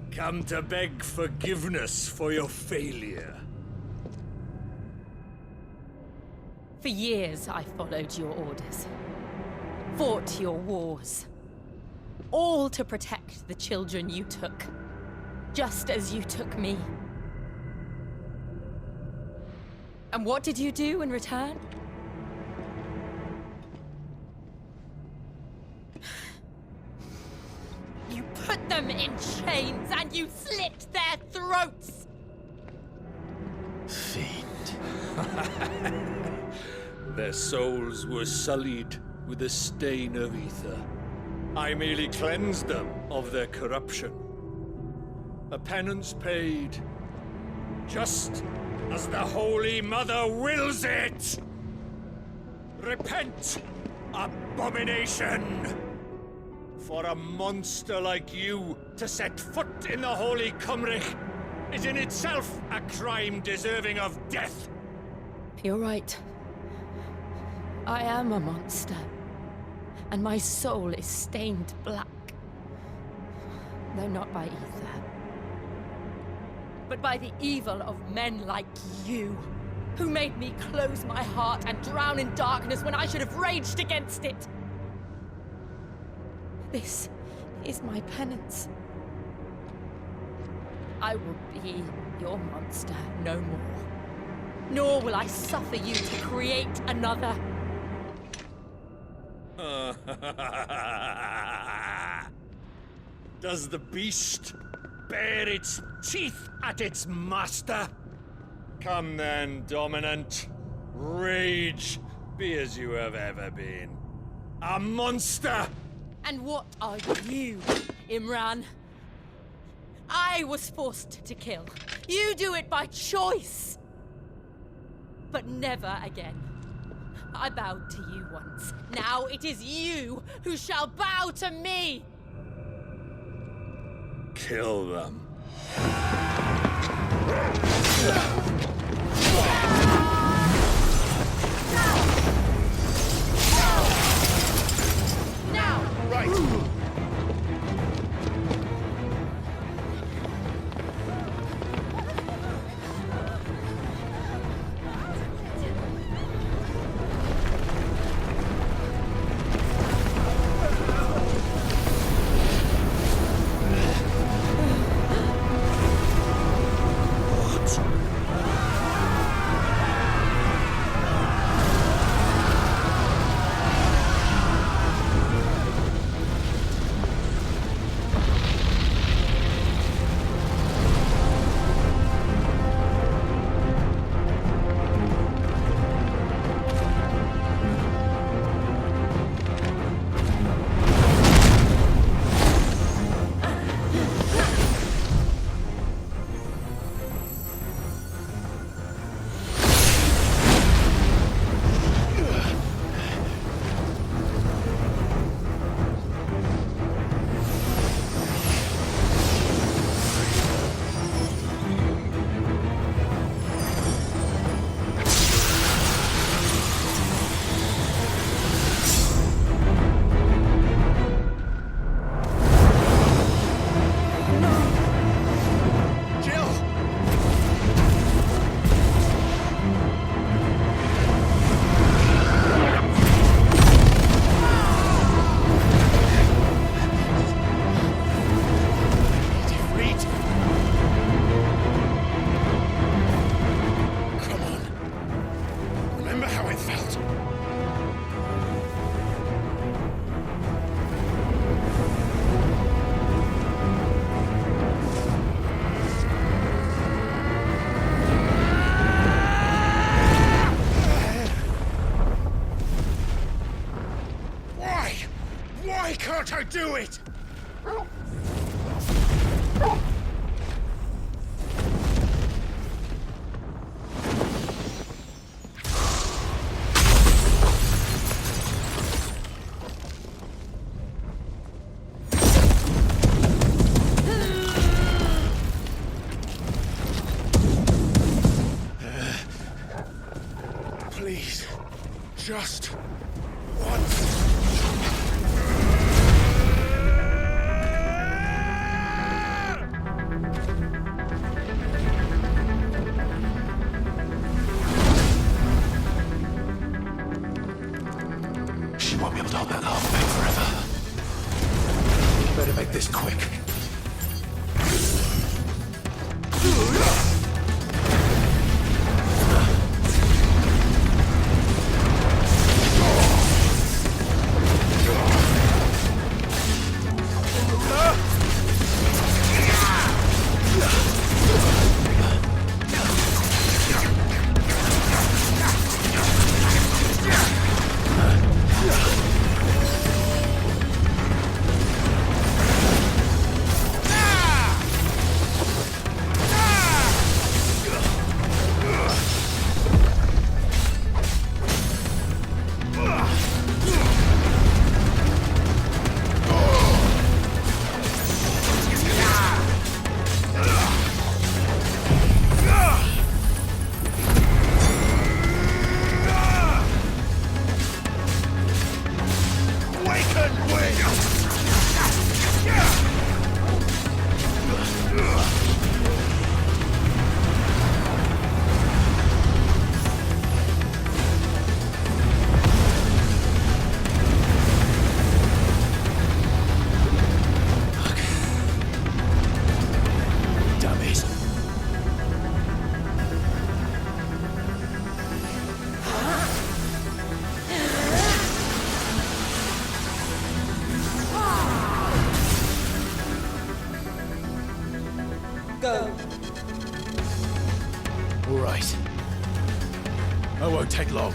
Come to beg forgiveness for your failure. For years, I followed your orders. Fought your wars. All to protect the children you took. Just as you took me. And what did you do in return? You put them in chains and you slit their throats! Fiend. Their souls were sullied with a stain of ether. I merely cleansed them of their corruption. A penance paid, just as the Holy Mother wills it! Repent, abomination! For a monster like you to set foot in the Holy Cymric is in itself a crime deserving of death. You're right. I am a monster. And my soul is stained black. Though not by ether. But by the evil of men like you. who made me close my heart and drown in darkness when I should have raged against it. This is my penance. I will be your monster no more, nor will I suffer you to create another. Does the beast bare its teeth at its master? Come then, Dominant. Rage, be as you have ever been. A monster! And what are you, Imran? I was forced to kill. You do it by choice. But never again. I bowed to you once. Now it is you who shall bow to me! Kill them. Now! Right! Can't I do it? Please, just once. She won't be able to hold that half back forever. Better make this quick. I won't take long.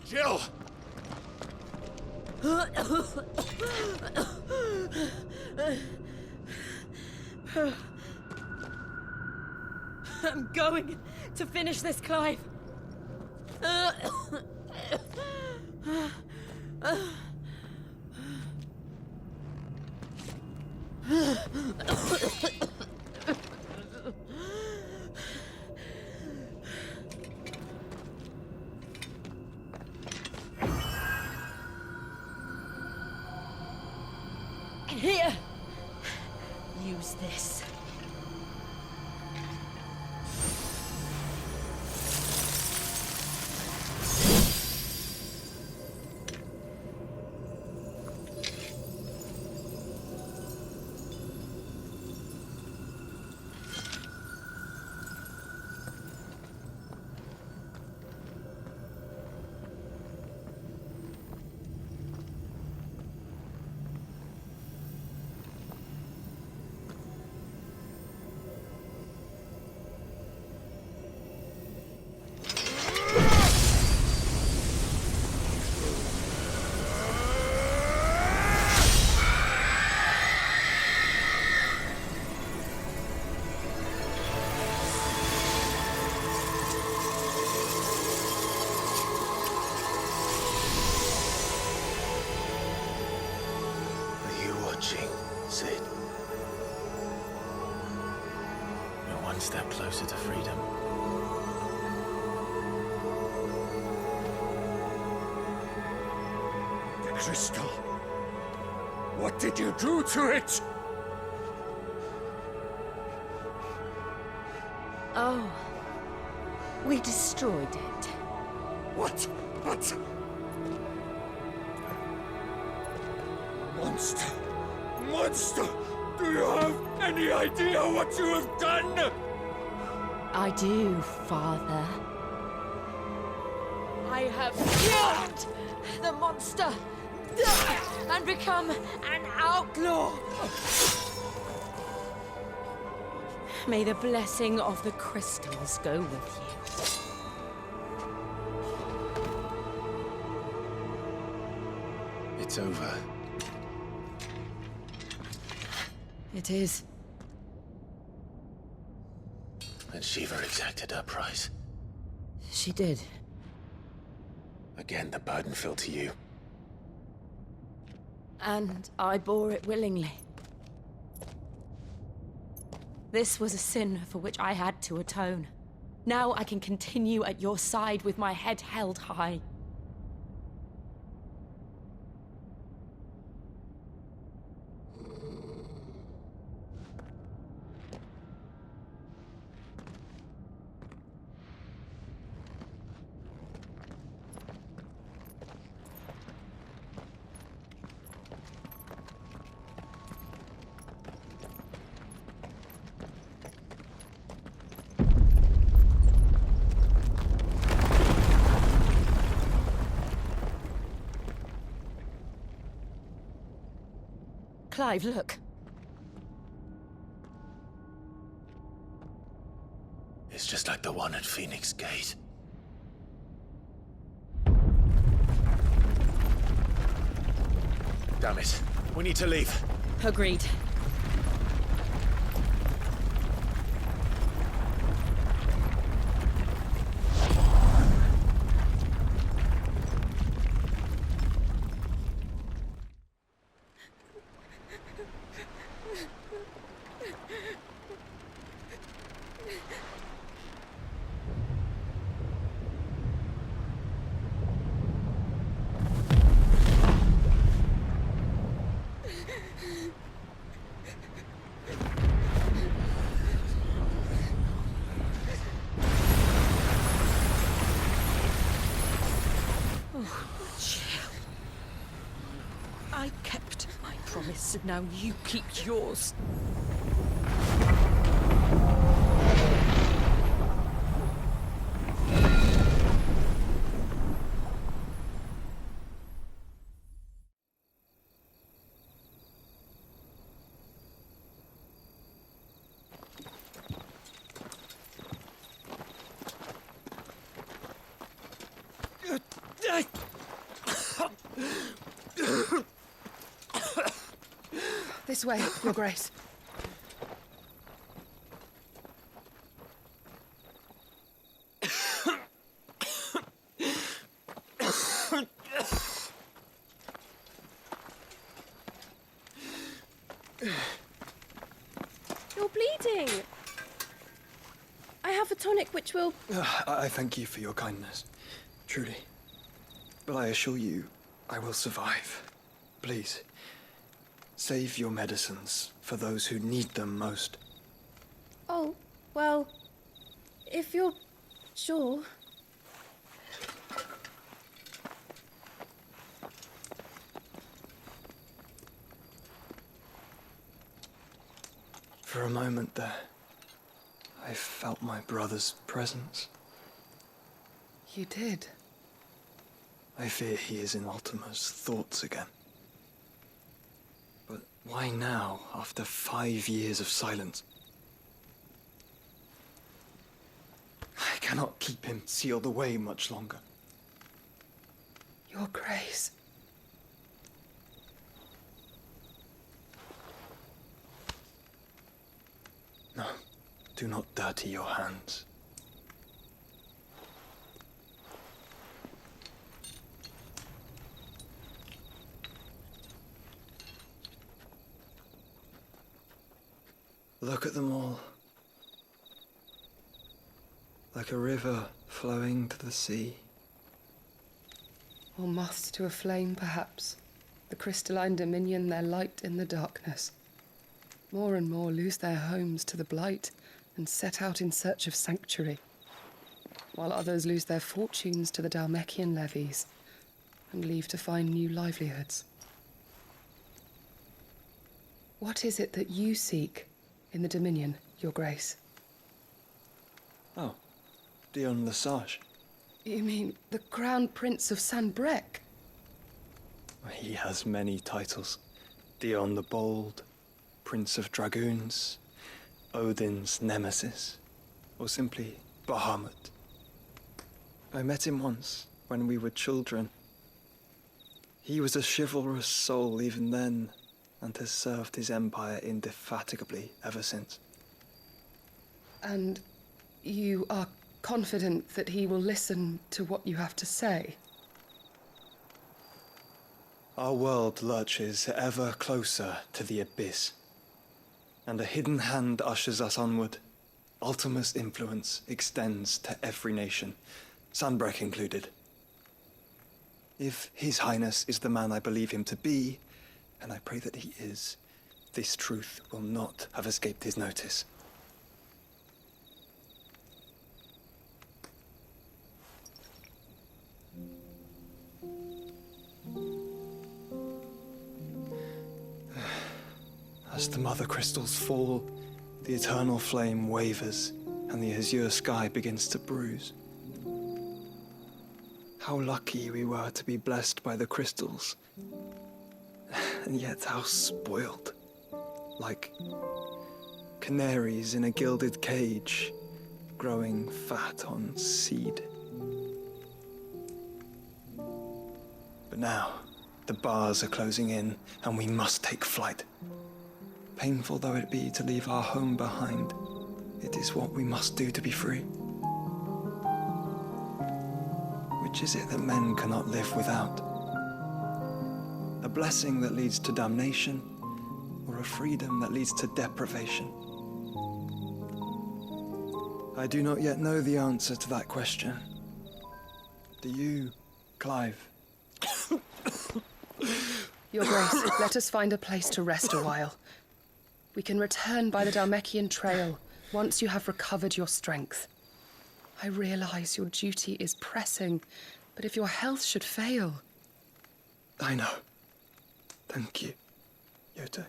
Jill! I'm going to finish this, Clive. Here. Use this. Sid. We're one step closer to freedom. The crystal. What did you do to it? Oh. We destroyed it. What? Monster! Monster! Do you have any idea what you have done? I do, Father. I have killed the monster and become an outlaw. May the blessing of the crystals go with you. It's over. It is. And Shiva exacted her price. She did. Again, the burden fell to you. And I bore it willingly. This was a sin for which I had to atone. Now I can continue at your side with my head held high. Clive, look. It's just like the one at Phoenix Gate. Damn it. We need to leave. Agreed. I kept my promise, and now you keep yours. This way, Your Grace. You're bleeding. I have a tonic which will... I thank you for your kindness, truly. But I assure you, I will survive. Please, save your medicines for those who need them most. Oh, well, if you're sure. For a moment there, I felt my brother's presence. You did? I fear he is in Ultima's thoughts again. But why now, after 5 years of silence? I cannot keep him sealed away much longer. Your Grace. No, do not dirty your hands. Look at them all. Like a river flowing to the sea. Or moths to a flame, perhaps. The crystalline dominion their light in the darkness. More and more lose their homes to the blight and set out in search of sanctuary. while others lose their fortunes to the Dalmekian levies and leave to find new livelihoods. What is it that you seek in the Dominion, Your Grace? Oh, Dion Lesage. You mean the Crown Prince of Sanbrec? He has many titles. Dion the Bold, Prince of Dragoons, Odin's Nemesis, or simply Bahamut. I met him once, when we were children. He was a chivalrous soul even then, and has served his empire indefatigably ever since. And you are confident that he will listen to what you have to say? Our world lurches ever closer to the abyss, and a hidden hand ushers us onward. Ultima's influence extends to every nation, Sanbrec included. If His Highness is the man I believe him to be, and I pray that he is, this truth will not have escaped his notice. As the mother crystals fall, the eternal flame wavers, and the azure sky begins to bruise. How lucky we were to be blessed by the crystals, and yet how spoiled. Like canaries in a gilded cage, growing fat on seed. But now, the bars are closing in, and we must take flight. Painful though it be to leave our home behind, it is what we must do to be free. Which is it that men cannot live without? A blessing that leads to damnation, or a freedom that leads to deprivation? I do not yet know the answer to that question. Do you, Clive? Your Grace, let us find a place to rest a while. We can return by the Dalmekian trail once you have recovered your strength. I realize your duty is pressing, but if your health should fail... I know. Thank you, Yote.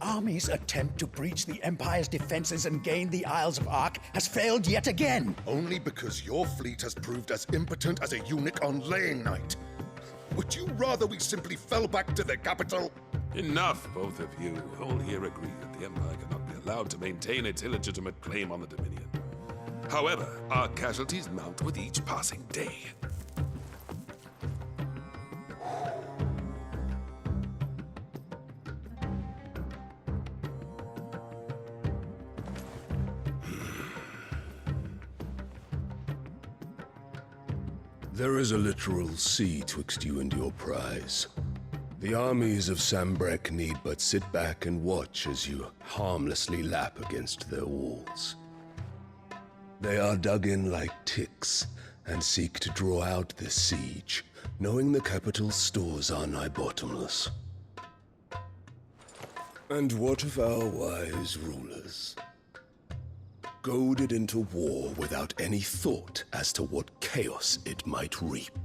Army's attempt to breach the Empire's defenses and gain the Isles of Ark has failed yet again. Only because your fleet has proved as impotent as a eunuch on laying night. Would you rather we simply fell back to the capital? Enough, both of you. All here agree that the Empire cannot be allowed to maintain its illegitimate claim on the Dominion. However, our casualties mount with each passing day. There is a literal sea twixt you and your prize. The armies of Sanbrec need but sit back and watch as you harmlessly lap against their walls. They are dug in like ticks and seek to draw out this siege, knowing the capital's stores are nigh bottomless. And what of our wise rulers? Goaded into war without any thought as to what chaos it might reap.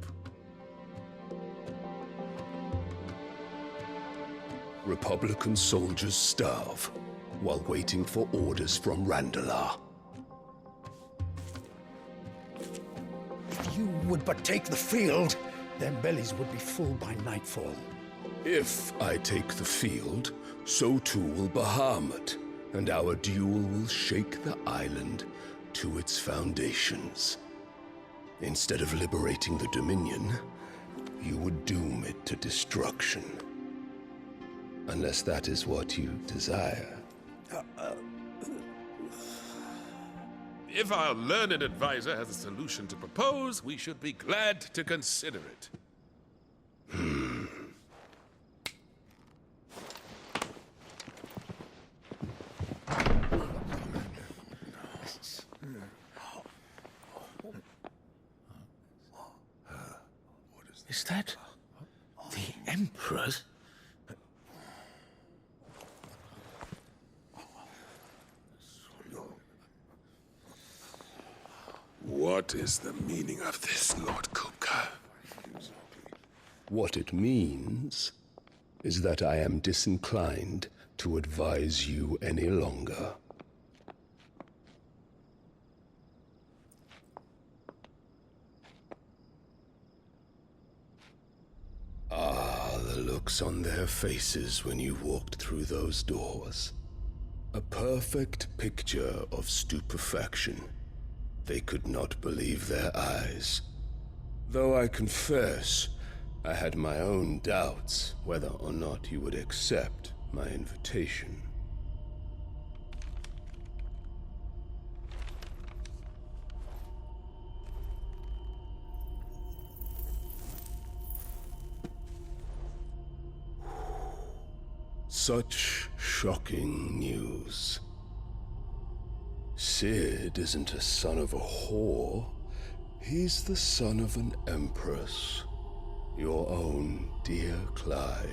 Republican soldiers starve while waiting for orders from Randalar. If you would but take the field, their bellies would be full by nightfall. If I take the field, so too will Bahamut, and our duel will shake the island to its foundations. Instead of liberating the Dominion, you would doom it to destruction. Unless that is what you desire. If our learned advisor has a solution to propose, we should be glad to consider it. Is that the Emperor's? What is the meaning of this, Lord Kupka? What it means is that I am disinclined to advise you any longer. Ah, the looks on their faces when you walked through those doors. A perfect picture of stupefaction. They could not believe their eyes. Though I confess, I had my own doubts whether or not you would accept my invitation. Such shocking news. Sid isn't a son of a whore. He's the son of an empress. Your own dear Clive.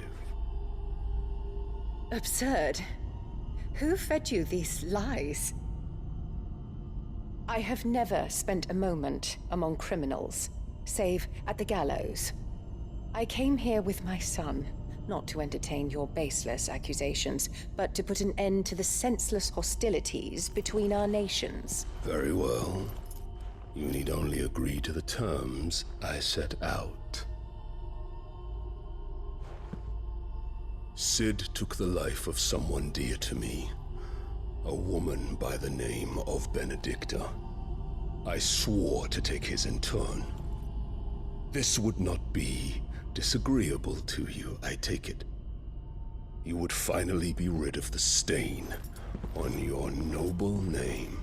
Absurd. Who fed you these lies? I have never spent a moment among criminals, save at the gallows. I came here with my son, not to entertain your baseless accusations, but to put an end to the senseless hostilities between our nations. Very well. You need only agree to the terms I set out. Sid took the life of someone dear to me, a woman by the name of Benedicta. I swore to take his in turn. This would not be disagreeable to you, I take it. You would finally be rid of the stain on your noble name.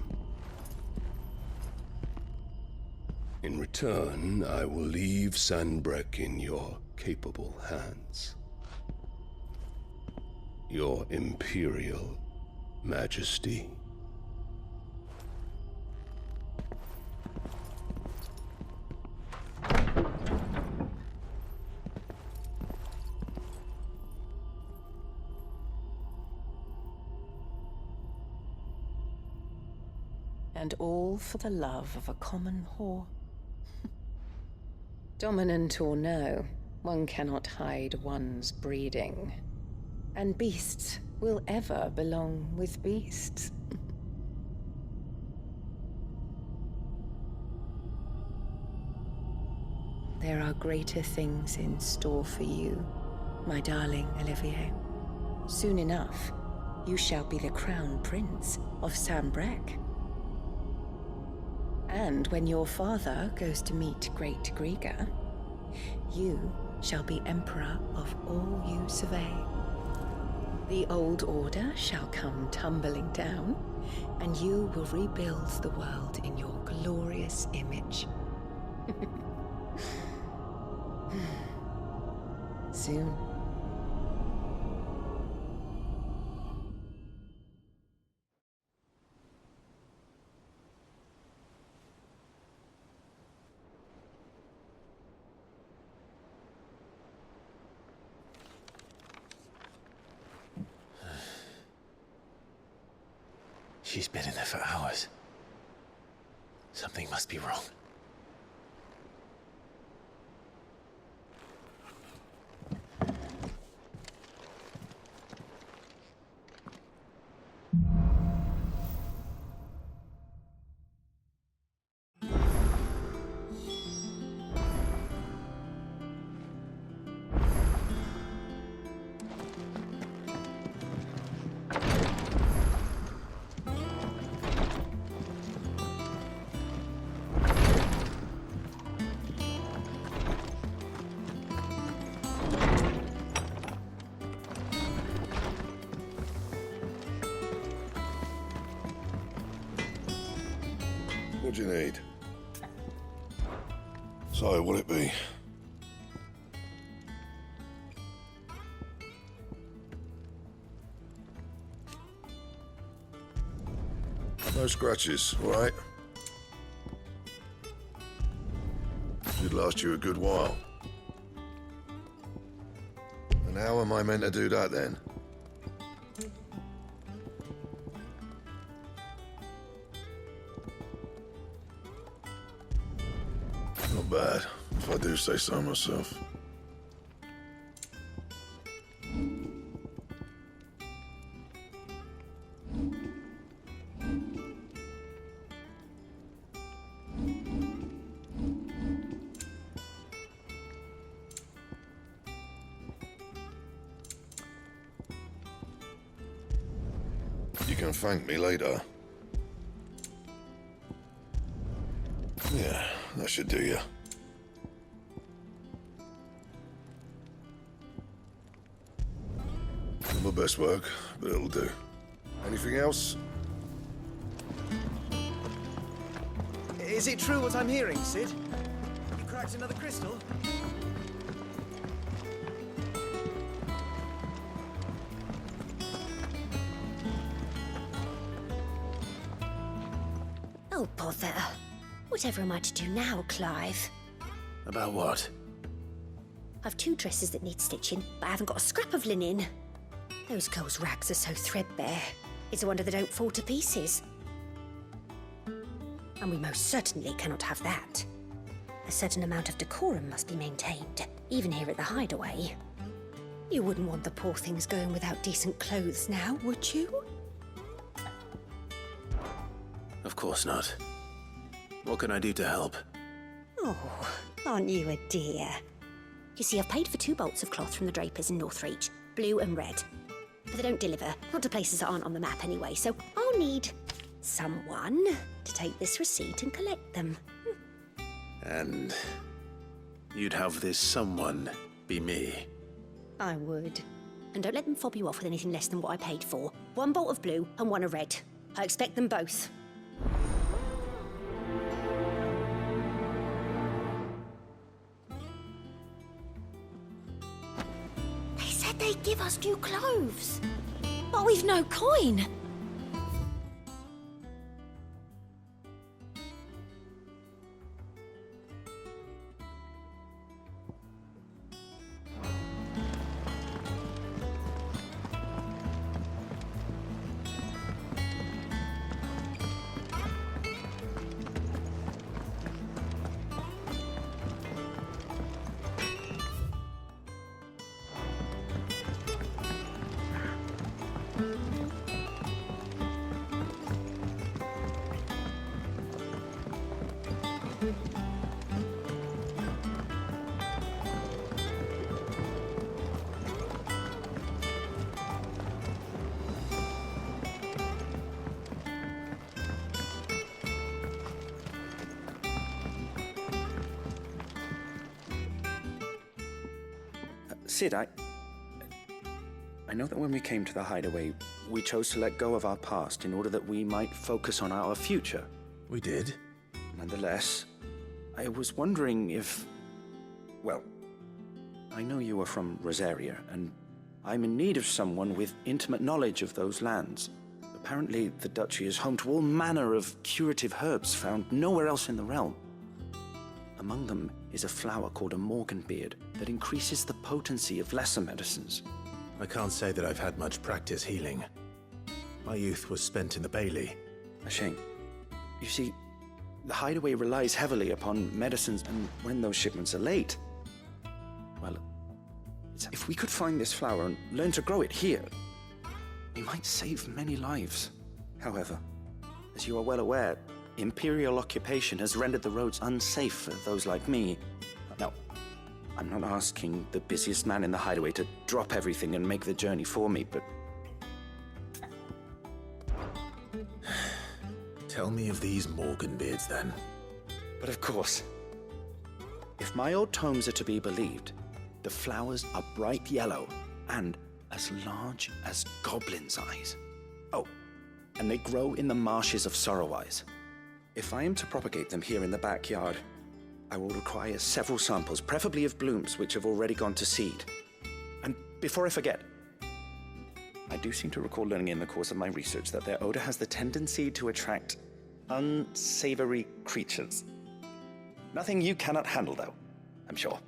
In return, I will leave Sanbreque in your capable hands. Your Imperial Majesty. And all for the love of a common whore. Dominant or no, one cannot hide one's breeding. And beasts will ever belong with beasts. There are greater things in store for you, my darling Olivier. Soon enough, you shall be the crown prince of Sanbreque. And when your father goes to meet Great Griga, you shall be emperor of all you survey. The old order shall come tumbling down, and you will rebuild the world in your glorious image. Soon. She's been in there for hours. Something must be wrong. What do you need? So, what'll it be? No scratches, all right? Should last you a good while. And how am I meant to do that then? Not bad, if I do say so myself. You can thank me later. Yeah, that should do you. Not my best work, but it'll do. Anything else? Is it true what I'm hearing, Sid? You cracked another crystal? Oh, bother. Whatever am I to do now, Clive? About what? I've 2 dresses that need stitching, but I haven't got a scrap of linen. Those girls' rags are so threadbare. It's a wonder they don't fall to pieces. And we most certainly cannot have that. A certain amount of decorum must be maintained, even here at the Hideaway. You wouldn't want the poor things going without decent clothes now, would you? Of course not. What can I do to help? Oh, aren't you a dear? You see, I've paid for 2 bolts of cloth from the drapers in Northreach, blue and red. But they don't deliver, not to places that aren't on the map anyway, so I'll need someone to take this receipt and collect them. And you'd have this someone be me? I would. And don't let them fob you off with anything less than what I paid for. 1 bolt of blue and 1 of red. I expect them both. They give us new clothes, but we've no coin. Sid, I know that when we came to the Hideaway, we chose to let go of our past in order that we might focus on our future. We did. Nonetheless, I was wondering if... Well, I know you are from Rosaria, and I'm in need of someone with intimate knowledge of those lands. Apparently, the Duchy is home to all manner of curative herbs found nowhere else in the realm. Among them is a flower called a Morganbeard that increases the potency of lesser medicines. I can't say that I've had much practice healing. My youth was spent in the Bailey. A shame. You see, the Hideaway relies heavily upon medicines, and when those shipments are late, well, if we could find this flower and learn to grow it here, we might save many lives. However, as you are well aware, Imperial occupation has rendered the roads unsafe for those like me. Now, I'm not asking the busiest man in the Hideaway to drop everything and make the journey for me, but... Tell me of these Morganbeards, then. But of course. If my old tomes are to be believed, the flowers are bright yellow and as large as goblins' eyes. Oh, and they grow in the marshes of Sorrowise. If I am to propagate them here in the backyard, I will require several samples, preferably of blooms which have already gone to seed. And before I forget, I do seem to recall learning in the course of my research that their odor has the tendency to attract unsavory creatures. Nothing you cannot handle, though, I'm sure.